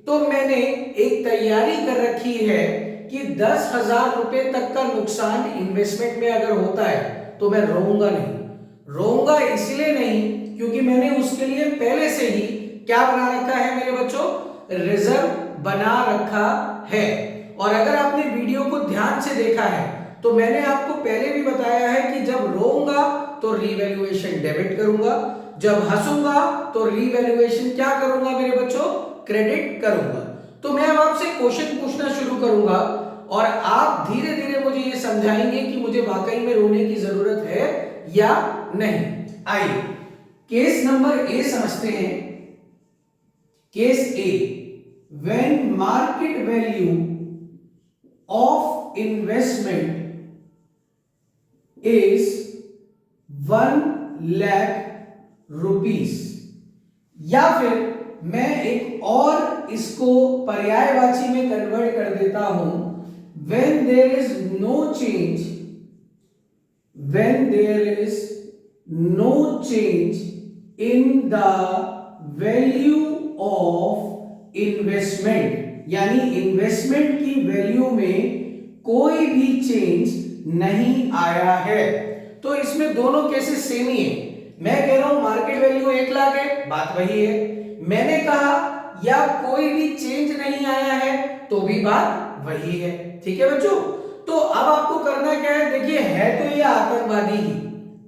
तो मैंने एक तैयारी कर रखी है कि 10,000 रुपए तक का नुकसान इन्वेस्टमेंट में अगर होता है तो मैं रोऊंगा नहीं। रोऊंगा इसलिए नहीं क्योंकि मैंने उसके लिए पहले से ही क्या बना रखा है मेरे बच्चों, रिजर्व बना रखा है। और अगर आपने वीडियो को ध्यान से देखा है तो मैंने आपको पहले भी बताया है कि जब रोऊंगा तो रीवैल्यूएशन डेबिट करूंगा, जब हंसूंगा तो रीवैल्यूएशन क्या करूंगा मेरे बच्चों, क्रेडिट करूंगा। तो मैं अब आपसे क्वेश्चन पूछना शुरू करूंगा और आप धीरे धीरे मुझे ये समझाएंगे कि मुझे वाकई में रोने की जरूरत है या नहीं। आइए केस नंबर ए समझते हैं। Case A, when market value of investment is 1,00,000 rupees, या फिर मैं एक और इसको पर्यायवाची में कन्वर्ट कर देता हूं, when there is no change in the value of investment, यानी इन्वेस्टमेंट की वैल्यू में कोई भी चेंज नहीं आया है। तो इसमें दोनों केसेस सेम ही है। मैं कह रहा हूं मार्केट वैल्यू 1,00,000 है, बात वही है। मैंने कहा या कोई भी चेंज नहीं आया है, तो भी बात वही है। ठीक है बच्चों, तो अब आपको करना क्या है, देखिए है तो ये आतंकवादी ही,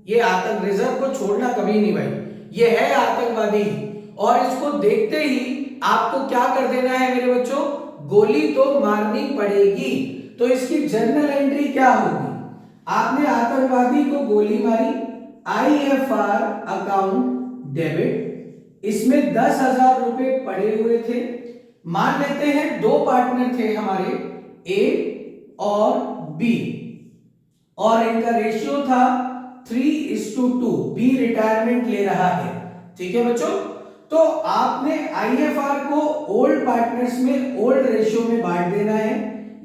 ये आतंक रिजर्व को छोड़ना कभी नहीं भाई, ये है आतंकवादी ही, और इसको देखते ही आपको क्या कर देना है मेरे बच्चों, गोली तो मारनी पड़ेगी। तो इसकी जर्नल एंट्री क्या होगी, आपने आतंकवादी को गोली मारी, IFR अकाउंट डेबिट, इसमें 10,000 रुपए पड़े हुए थे। मान लेते हैं 2 पार्टनर थे हमारे, A और B, और इनका रेशियो था 3:2। B रिटायरमेंट ले रहा है। ठीक है बच्चों, तो आपने आईएफआर को ओल्ड पार्टनर्स में ओल्ड रेशियो में बांट देना है,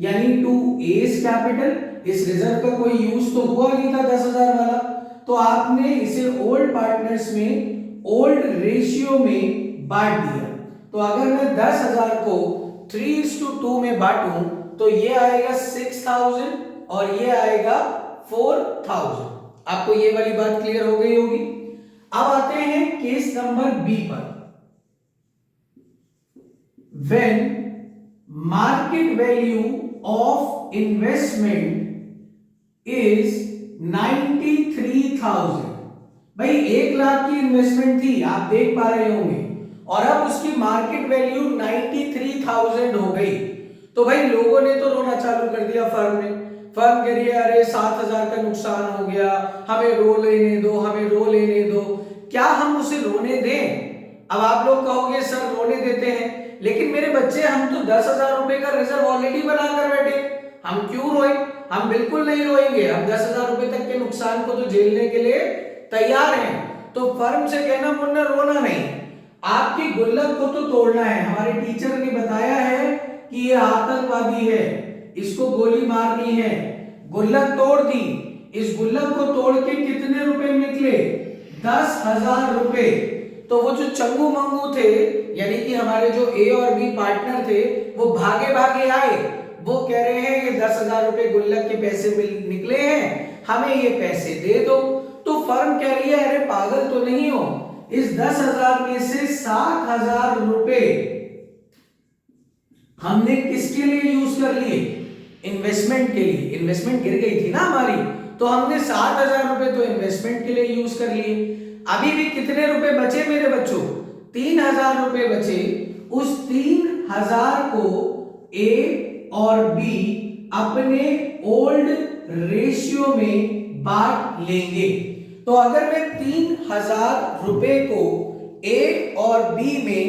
यानी टू एज कैपिटल। इस रिजर्व का कोई यूज तो हुआ नहीं था 10,000 वाला, तो आपने इसे ओल्ड पार्टनर्स में ओल्ड रेशियो में बांट दिया। तो अगर मैं 10,000 को 3:2 में बांटूं तो ये आएगा 6,000 और ये आएगा 4,000। आपको ये वाली बात क्लियर हो गई होगी। अब आते हैं केस नंबर बी पर। When market value of investment is 93,000, भाई 1,00,000 की इन्वेस्टमेंट थी, आप देख पा रहे होंगे, और अब उसकी मार्केट वैल्यू 93,000 हो गई। तो भाई लोगों ने तो रोना चालू कर दिया फर्म ने। फर्म कह रही है अरे 7,000 का नुकसान हो गया, हमें रो लेने दो, हमें रो लेने दो। क्या हम उसे रोने दें? अब आप लोग कहोगे सर रोने देते हैं, लेकिन मेरे बच्चे हम तो 10,000 रुपए का रिजर्व ऑलरेडी बनाकर बैठे, हम क्यों रोए? हम बिल्कुल नहीं रोएंगे, हम 10,000 रुपए तक के नुकसान को तो झेलने के लिए तैयार हैं। तो फर्म से कहना मुन्ना रोना नहीं, आपकी गुल्लक को तो तोड़ना है। हमारे टीचर ने बताया है कि ये आतंकवादी है, इसको गोली मारनी है। गुल्लक तोड़ दी। इस गुल्लक को तोड़ के कितने रुपए निकले? 10,000 रुपए। तो वो जो चंगू मंगू थे, यानी कि हमारे जो ए और बी पार्टनर थे, वो भागे भागे आए। वो कह रहे हैं ये 10,000 रुपए गुल्लक के पैसे निकले हैं, हमें ये पैसे दे दो। तो फर्म कह रही है अरे पागल तो नहीं हो, इस 10,000 में से 7,000 रुपए हमने किसके लिए यूज कर लिए? इन्वेस्टमेंट के लिए। इन्वेस्टमेंट गिर गई थी ना हमारी, तो हमने 7,000 रुपए तो इन्वेस्टमेंट के लिए यूज कर लिए। अभी भी कितने रुपए बचे मेरे बच्चों? 3,000 रुपए बचे। उस 3,000 को ए और बी अपने ओल्ड रेशियो में बांट लेंगे। तो अगर मैं 3,000 रुपए को ए और बी में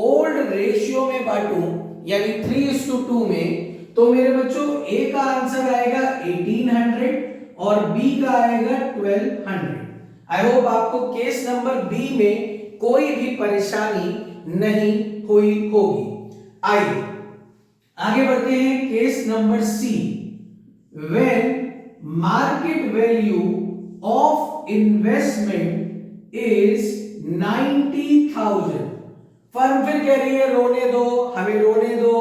ओल्ड रेशियो में बांटूं, यानी 3:2 में, तो मेरे बच्चों ए का आंसर आएगा 1800 और बी का आएगा 1200। आई होप आपको केस नंबर बी में कोई भी परेशानी नहीं हुई होगी। आइए आगे बढ़ते हैं case number C. When market value of investment is 90,000, firm फिर कह रही है रोने दो, हमें रोने दो।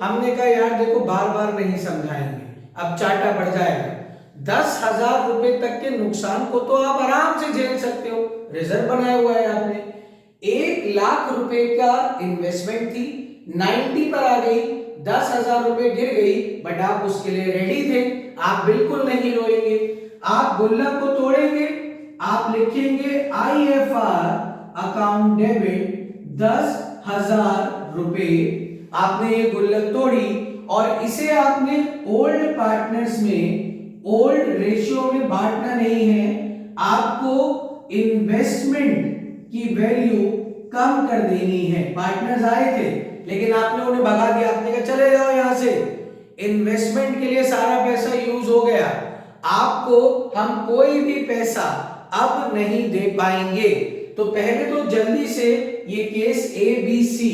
हमने कहा यार देखो बार बार नहीं समझाएंगे, अब चाटा पड़ जाएगा। 10,000 रुपए तक के नुकसान को तो आप आराम से झेल सकते हो, रिजर्व बनाया हुआ है आपने। 1,00,000 रुपए का इन्वेस्टमेंट थी, 90 पर आ गई, 10,000 रुपए गिर गई, बट आप उसके लिए रेडी थे, आप बिल्कुल नहीं रोएंगे। आप गुल्लक को तोड़ेंगे, आप लिखेंगे आईएफआर अकाउंट डेबिट 10,000 रुपए। आपने ये गुल्लक तोड़ी और इसे आपने ओल्ड पार्टनर्स में ओल्ड रेशियो में बांटना नहीं है, आपको इन्वेस्टमेंट की वैल्यू कम कर देनी है। पार्टनर्स आए थे लेकिन आपने उन्हें भगा दिया, आपने कहा चले जाओ यहां से, इन्वेस्टमेंट के लिए सारा पैसा यूज हो गया, आपको हम कोई भी पैसा अब नहीं दे पाएंगे। तो पहले तो जल्दी से ये केस ए बी सी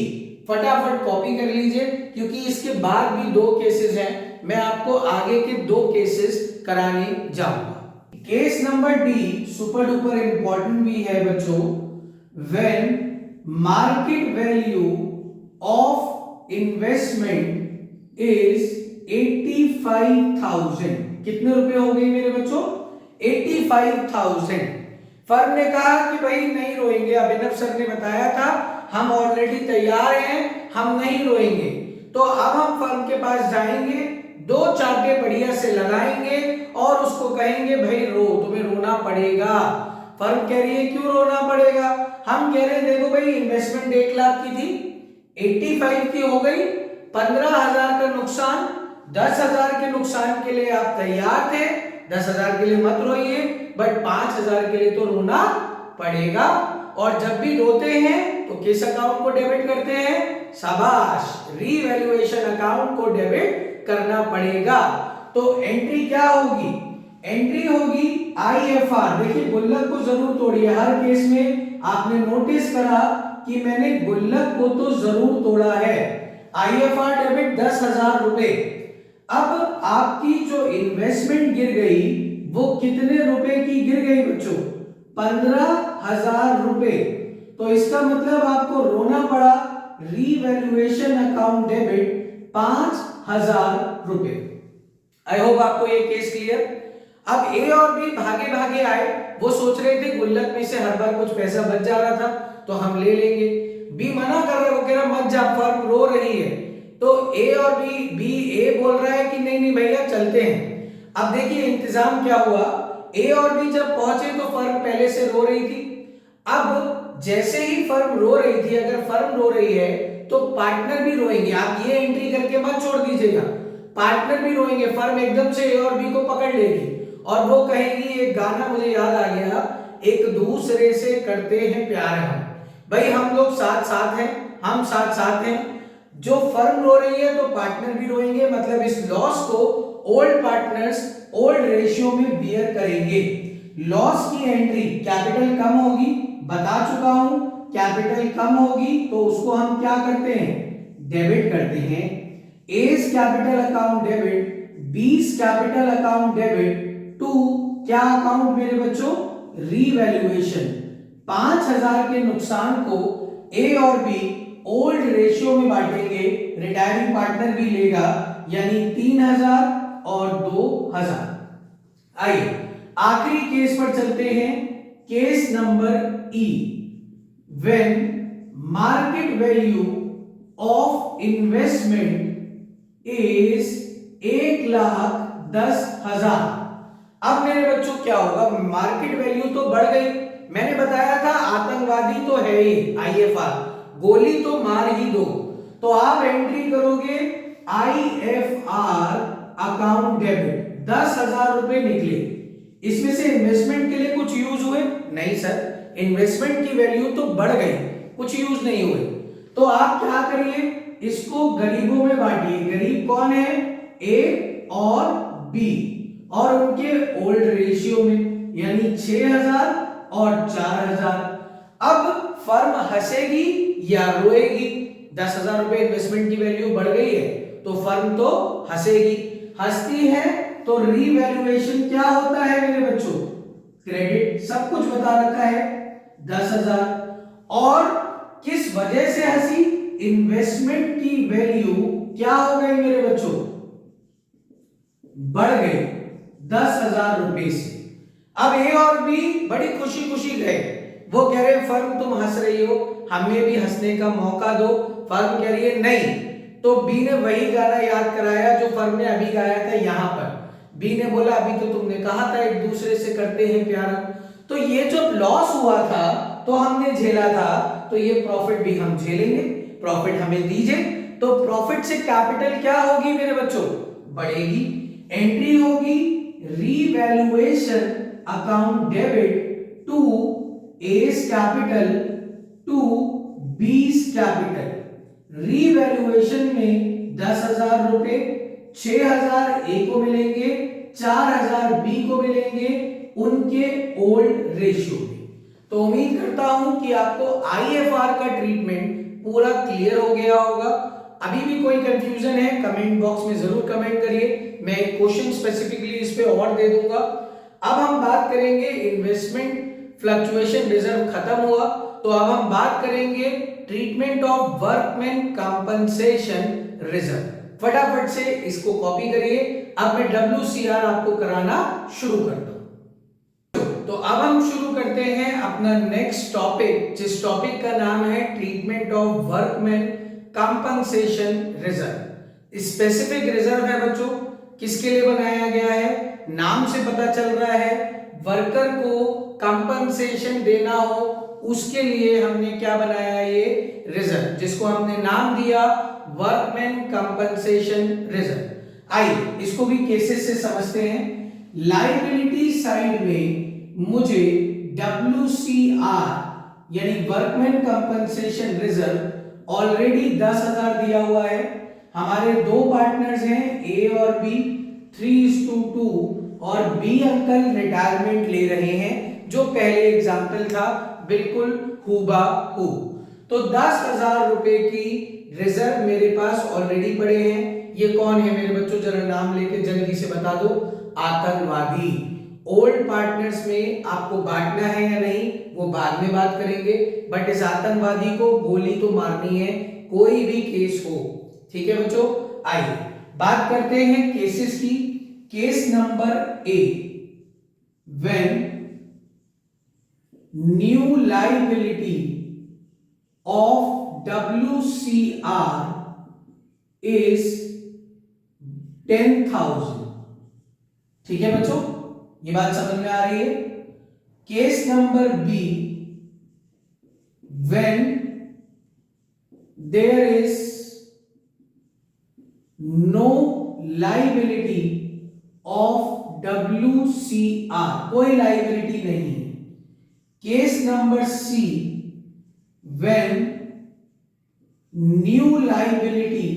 फटाफट कॉपी कर लीजिए, क्योंकि इसके बाद भी 2 केसेस हैं, मैं आपको आगे के 2 केसेस कराने जाऊंगा। Case number D super duper important भी है बच्चों। When market value of investment is 85,000, कितने रुपए हो गए मेरे बच्चों? 85,000। फर्म ने कहा कि भाई नहीं रोएंगे, अभिनव सर ने बताया था हम ऑलरेडी तैयार हैं, हम नहीं रोएंगे। तो अब हम फर्म के पास जाएंगे, 2 चाटे बढ़िया से लगाएंगे और उसको कहेंगे भाई रो, तुम्हें रोना पड़ेगा। फर्म कह रही है क्यों रोना पड़ेगा? हम कह रहे हैं देखो भाई इन्वेस्टमेंट 1,00,000 की थी, 85 की हो गई, 15,000 का नुकसान, 10,000 के नुकसान के लिए आप तैयार थे, 10,000 के लिए मत रोइए, बट 5,000 के लिए तो रोना पड़ेगा। और जब भी रोते हैं तो किस अकाउंट को डेबिट करते हैं? शाबाश, रीवैल्यूएशन अकाउंट को डेबिट करना पड़ेगा। तो एंट्री क्या होगी? एंट्री होगी आईएफआर। देखिए गुल्लक को जरूर तोड़िए, हर केस में आपने नोटिस करा कि मैंने गुल्लक को तो जरूर तोड़ा है, IFR डेबिट 10,000 रुपए। अब आपकी जो इन्वेस्टमेंट गिर गई वो कितने रुपए की गिर गई बच्चों? 15,000 रुपए। तो इसका मतलब आपको रोना पड़ा, रीवैल्यूएशन अकाउंट डेबिट 5,000 रुपए। आई होप आपको ये केस क्लियर। अब ए और बी भागे भागे आए, वो सोच रहे थे गुल्लक में से हर बार कुछ पैसा बच जा रहा था तो हम ले लेंगे। बी मना कर रहा है, वो कह रहा मत जा, फर्म रो रही है। तो ए और बी ए बोल रहा है कि नहीं नहीं भैया चलते हैं। अब देखिए इंतजाम क्या हुआ, ए और बी जब पहुंचे तो फर्म पहले से रो रही थी। अब जैसे ही फर्म रो रही थी, अगर फर्म रो रही है तो पार्टनर भी रोएंगे। आप ये एंट्री करके मत छोड़ दीजिएगा, पार्टनर भी रोएंगे। फर्म एकदम से ए और बी को पकड़ लेगी और वो कहेगी, एक गाना मुझे याद आ गया, एक दूसरे से करते हैं प्यार हम। भाई हम लोग साथ साथ हैं, हम साथ साथ हैं। जो फर्म रो रही है तो पार्टनर भी रोएंगे, मतलब इस लॉस को ओल्ड पार्टनर्स ओल्ड रेशियो में बियर करेंगे। लॉस की एंट्री कैपिटल कम होगी, बता चुका हूं, कैपिटल कम होगी तो उसको हम क्या करते हैं? डेबिट करते हैं। A's capital account debit, B's capital account debit to क्या अकाउंट मेरे बच्चों? रीवैल्यूएशन। 5,000 के नुकसान को ए और बी ओल्ड रेशियो में बांटेंगे, रिटायरिंग पार्टनर भी लेगा, यानी 3,000 और 2,000। आइए आखिरी केस पर चलते हैं, case number E. When market value of investment is 1,10,000। अब मेरे बच्चों क्या होगा? मार्केट वैल्यू तो बढ़ गई, मैंने बताया था आतंकवादी तो है ही, IFR गोली तो मार ही दो। तो आप एंट्री करोगे IFR अकाउंट डेबिट, 10,000 रुपए निकले। इसमें से इन्वेस्टमेंट के लिए कुछ यूज हुए? नहीं सर, इन्वेस्टमेंट की वैल्यू तो बढ़ गई, कुछ यूज नहीं हुए। तो आप क्या करिए, इसको गरीबों में बांटिए। गरीब कौन है? ए और बी, और उनके ओल्ड रेशियो में, यानी 6,000 और 4,000। अब फर्म हंसेगी या रोएगी? 10,000 रुपए इन्वेस्टमेंट की वैल्यू बढ़ गई है तो फर्म तो हंसेगी। हंसती है तो रीवैल्यूएशन क्या होता है मेरे बच्चों? क्रेडिट, सब कुछ बता रखा है, 10,000। और किस वजह से हंसी? इन्वेस्टमेंट की वैल्यू क्या हो गई मेरे बच्चों? बढ़ गई 10,000 रुपए से। अब ए और बी बड़ी खुशी खुशी गए, वो कह रहे फर्म तुम हंस रही हो, हमें भी हंसने का मौका दो। फर्म कह रही है नहीं। तो बी ने वही गाना याद कराया जो फर्म ने अभी गाया था यहां पर। बी ने बोला अभी तो तुमने कहा था एक दूसरे से करते हैं प्यार। तो ये जो लॉस हुआ था तो हमने झेला था, तो ये प्रॉफिट भी हम झेलेंगे, प्रॉफिट हमें दीजिए। तो प्रॉफिट से कैपिटल क्या होगी मेरे बच्चों? बढ़ेगी। एंट्री होगी revaluation account debit to A's capital to B's capital. Revaluation में 10,000 रुपए, 6,000 ए को मिलेंगे, 4,000 बी को मिलेंगे उनके ओल्ड रेशियो में। तो उम्मीद करता हूं कि आपको IFR का ट्रीटमेंट पूरा क्लियर हो गया होगा। अभी भी कोई कंफ्यूजन है कमेंट बॉक्स में जरूर कमेंट करिए, मैं एक क्वेश्चन स्पेसिफिकली इस पे और दे दूंगा। अब हम बात करेंगे इन्वेस्टमेंट फ्लक्चुएशन रिजर्व खत्म हुआ, तो अब हम बात करेंगे treatment of workman compensation reserve. फटाफट से इसको कॉपी करिए। अब मैं WCR आपको कराना शुरू करता हूं। तो अब हम शुरू करते हैं अपना नेक्स्ट टॉपिक, जिस टॉपिक का नाम है treatment of workman compensation reserve. Specific reserve है बच्चों, किसके लिए बनाया गया है? नाम से पता चल रहा है वर्कर को कंपनसेशन देना हो, उसके लिए हमने क्या बनाया? ये रिजर्व, जिसको हमने नाम दिया वर्कमैन कंपनसेशन रिजर्व। आइए इसको भी केसेस से समझते हैं। लायबिलिटी साइड में मुझे WCR यानी वर्कमैन कंपनसेशन रिजर्व ऑलरेडी 10,000 दिया हुआ है। हमारे दो पार्टनर्स हैं ए और बी, 3:2, और बी अंकल रिटायरमेंट ले रहे हैं, जो पहले एग्जाम्पल था बिल्कुल हुबा हू। तो 10,000 रुपए की रिजर्व मेरे पास ऑलरेडी पड़े हैं। ये कौन है मेरे बच्चों, जरा नाम लेके जल्दी से बता दो। आतंकवादी। ओल्ड पार्टनर्स में आपको बांटना है या नहीं वो बाद में बात करेंगे, बट इस आतंकवादी को गोली तो मारनी है, कोई भी केस हो। ठीक है बच्चों, आइए बात करते हैं केसेस की। Case number A, when new liability of WCR is 10,000। ठीक है बच्चों, ये बात समझ में आ रही है। Case number B, when there is no liability of WCR, कोई लायबिलिटी नहीं है। Case number C, when new liability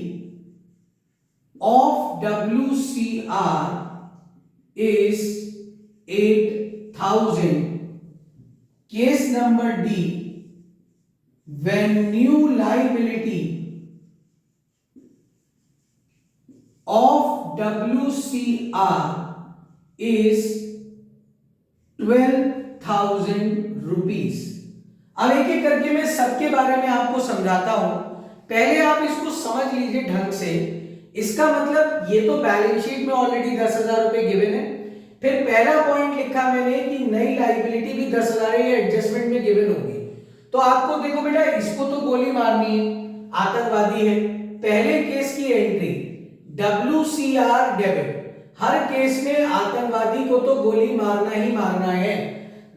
of WCR is 8,000. Case number D, when new liability of WCR is 12,000 rupees. अब एक एक करके मैं सबके बारे में आपको समझाता हूं, पहले आप इसको समझ लीजिए ढंग से। इसका मतलब ये तो बैलेंस शीट में ऑलरेडी 10,000 रुपए गिवन है, फिर पहला पॉइंट लिखा मैंने कि नई लायबिलिटी भी 10,000 है, ये एडजस्टमेंट में गिवन होगी। तो आपको देखो बेटा, इसको तो गोली मारनी है, आतंकवादी है। पहले केस की एंट्री WCR डेबिट, हर केस में आतंकवादी को तो गोली मारना ही मारना है।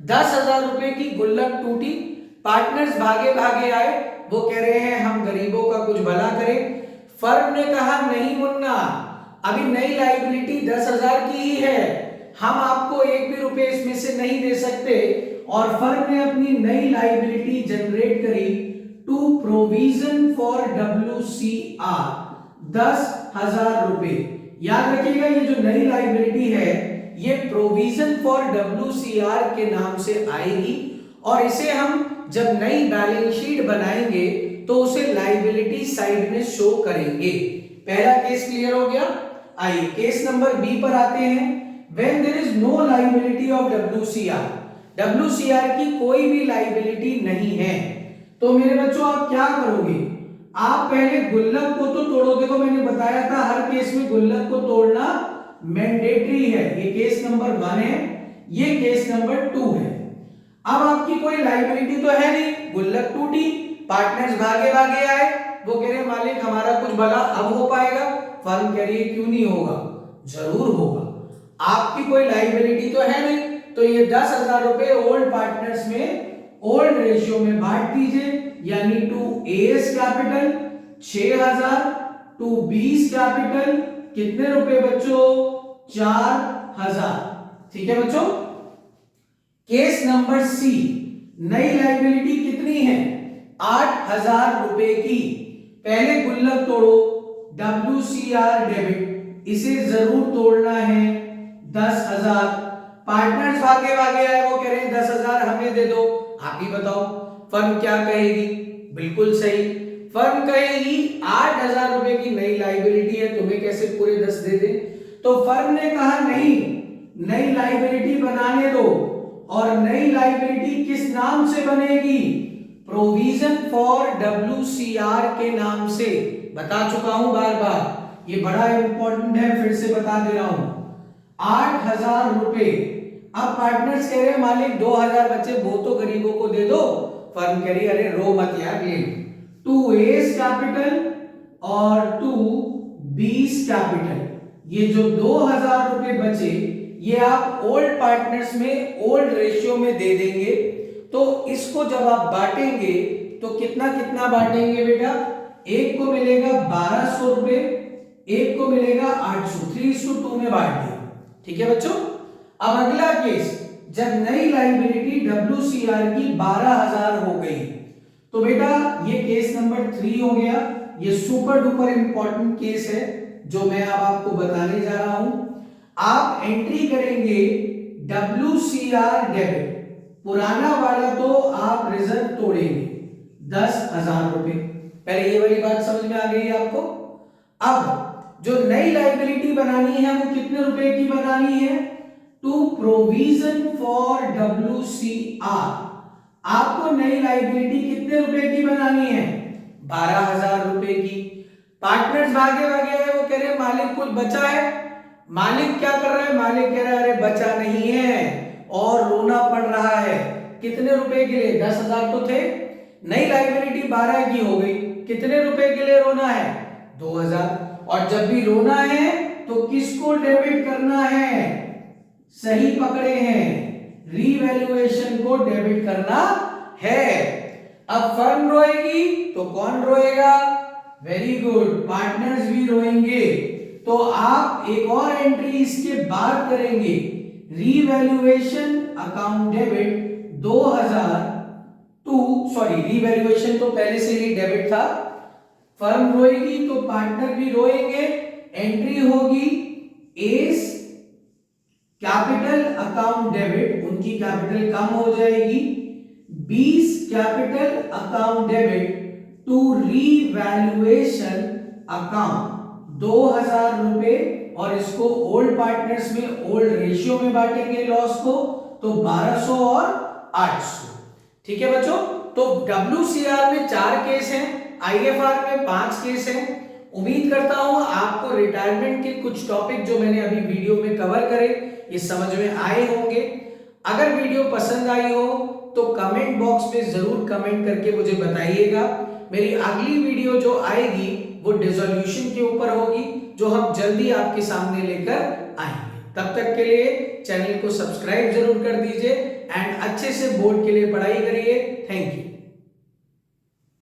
10,000 रुपए की गुल्लक टूटी, पार्टनर्स भागे भागे आए, वो कह रहे हैं हम गरीबों का कुछ भला करें। फर्म ने कहा नहीं मुन्ना, अभी नई लायबिलिटी 10,000 की ही है, हम आपको एक भी रुपए इसमें से नहीं दे सकते। और फर्म ने अपनी नई लायबिलिटी जनरेट करी टू प्रोविजन फॉर WCR 10,000 रुपए। याद रखिएगा, ये जो नई लायबिलिटी है ये प्रोविजन फॉर WCR के नाम से आएगी, और इसे हम जब नई बैलेंस शीट बनाएंगे तो उसे लायबिलिटी साइड में शो करेंगे। पहला केस क्लियर हो गया। आइए केस नंबर बी पर आते हैं। When there is no liability of WCR की कोई भी लायबिलिटी नहीं है, तो मेरे बच्चों आप क्या करोगे, आप पहले गुल्लक को तो तोड़ो। देखो मैंने बताया था हर केस में गुल्लक को तोड़ना मैंडेटरी है। ये केस नंबर 1 है, ये केस नंबर 2 है। अब आपकी कोई लायबिलिटी तो है नहीं, गुल्लक टूटी, पार्टनर्स भागे भागे आए, वो कह रहे मालिक हमारा कुछ भला अब हो पाएगा। फर्म कह रही है क्यों नहीं होगा, जरूर होगा। आपकी कोई लायबिलिटी तो है नहीं, तो ये 10,000 रुपए ओल्ड पार्टनर्स में ओल्ड रेशियो में बांट दीजिए, यानी to A's capital 6,000 to B's capital कितने रुपए बच्चों, 4,000। ठीक है बच्चों। केस नंबर सी, नई लायबिलिटी कितनी है, 8,000 रुपए की। पहले गुल्लक तोड़ो, WCR डेबिट, इसे जरूर तोड़ना है 10,000। पार्टनर्स भागे भागे आए, वो कह रहे हैं 10,000 हमें दे दो। आप ही बताओ फर्म क्या कहेगी, बिल्कुल सही, फर्म कहेगी 8,000 रुपए की नई लायबिलिटी है, तुम्हें कैसे पूरे 10 दे दे। तो फर्म ने कहा नहीं, नई लायबिलिटी बनाने दो, और नई लायबिलिटी किस नाम से बनेगी, प्रोविजन फॉर WCR के नाम से। बता चुका हूं बार बार, ये बड़ा इंपॉर्टेंट है, फिर से बता दे रहा हूं। 8,000 रुपए। अब पार्टनर्स कह रहे मालिक 2,000 बच्चे वो तो गरीबों को दे दो। फर्म कह रही अरे रो मत यार, ले टू एस कैपिटल और टू बीस कैपिटल। ये जो 2,000 रुपए बचे ये आप ओल्ड पार्टनर्स में ओल्ड रेशियो में दे देंगे। तो इसको जब आप बांटेंगे तो कितना कितना बांटेंगे बेटा, एक को मिलेगा 1,200 रुपए, एक को मिलेगा 800, 3:2 में बांट दिया। ठीक है बच्चों। अब अगला केस, जब नई लायबिलिटी WCR की 12,000 हो गई, तो बेटा ये केस नंबर 3 हो गया। ये सुपर डुपर इंपॉर्टेंट केस है जो मैं अब आपको बताने जा रहा हूं। आप एंट्री करेंगे WCR डेबिट, पुराना वाला तो आप रिजर्व तोड़ेंगे 10,000 रुपए। पहले ये वाली बात समझ में आ गई आपको। अब जो नई लाइबिलिटी बनानी है वो कितने रुपए की बनानी है? टू प्रोविजन फॉर WCR, आपको नई लाइबिलिटी कितने रुपए की बनानी है? 12,000 रुपए की। पार्टनर्स भागे भागे है, वो कह रहे हैं मालिक कुछ बचा है। मालिक क्या कर रहा है? मालिक कह रहा है अरे बचा नहीं है और रोना पड़ रहा है। कितने रुपए के लिए? 10,000 तो थे, नई लाइबिलिटी 12 की हो गई, कितने रुपए के लिए रोना है? 2,000। और जब भी रोना है तो किसको डेबिट करना है? सही पकड़े हैं, रीवैल्यूएशन को डेबिट करना है। अब फर्म रोएगी तो कौन रोएगा? वेरी गुड, पार्टनर्स भी रोएंगे। तो आप एक और एंट्री इसके बाद करेंगे, revaluation account debit 2000 to, sorry revaluation तो पहले से ही डेबिट था। फर्म रोएगी तो पार्टनर भी रोएंगे, एंट्री होगी एस कैपिटल अकाउंट डेबिट, उनकी कैपिटल कम हो जाएगी, 20 capital account debit to revaluation account 2000 रुपए, और इसको ओल्ड पार्टनर्स में ओल्ड रेशियो में बांटेंगे लॉस को, तो 1200 और 800। ठीक है बच्चों, तो WCR में 4 केस हैं, IFR में 5 केस हैं। उम्मीद करता हूं आपको रिटायरमेंट के कुछ टॉपिक जो मैंने अभी वीडियो में कवर करे ये समझ में आए होंगे। अगर वीडियो पसंद आई हो तो कमेंट बॉक्स में जरूर कमेंट करके मुझे बताइएगा। मेरी अगली वीडियो जो आएगी वो डिसोल्यूशन के ऊपर होगी, जो हम जल्दी आपके सामने लेकर आएंगे। तब तक के लिए चैनल को सब्सक्राइब जरूर कर दीजिए एंड अच्छे से बोर्ड के लिए पढ़ाई करिए। Thank you.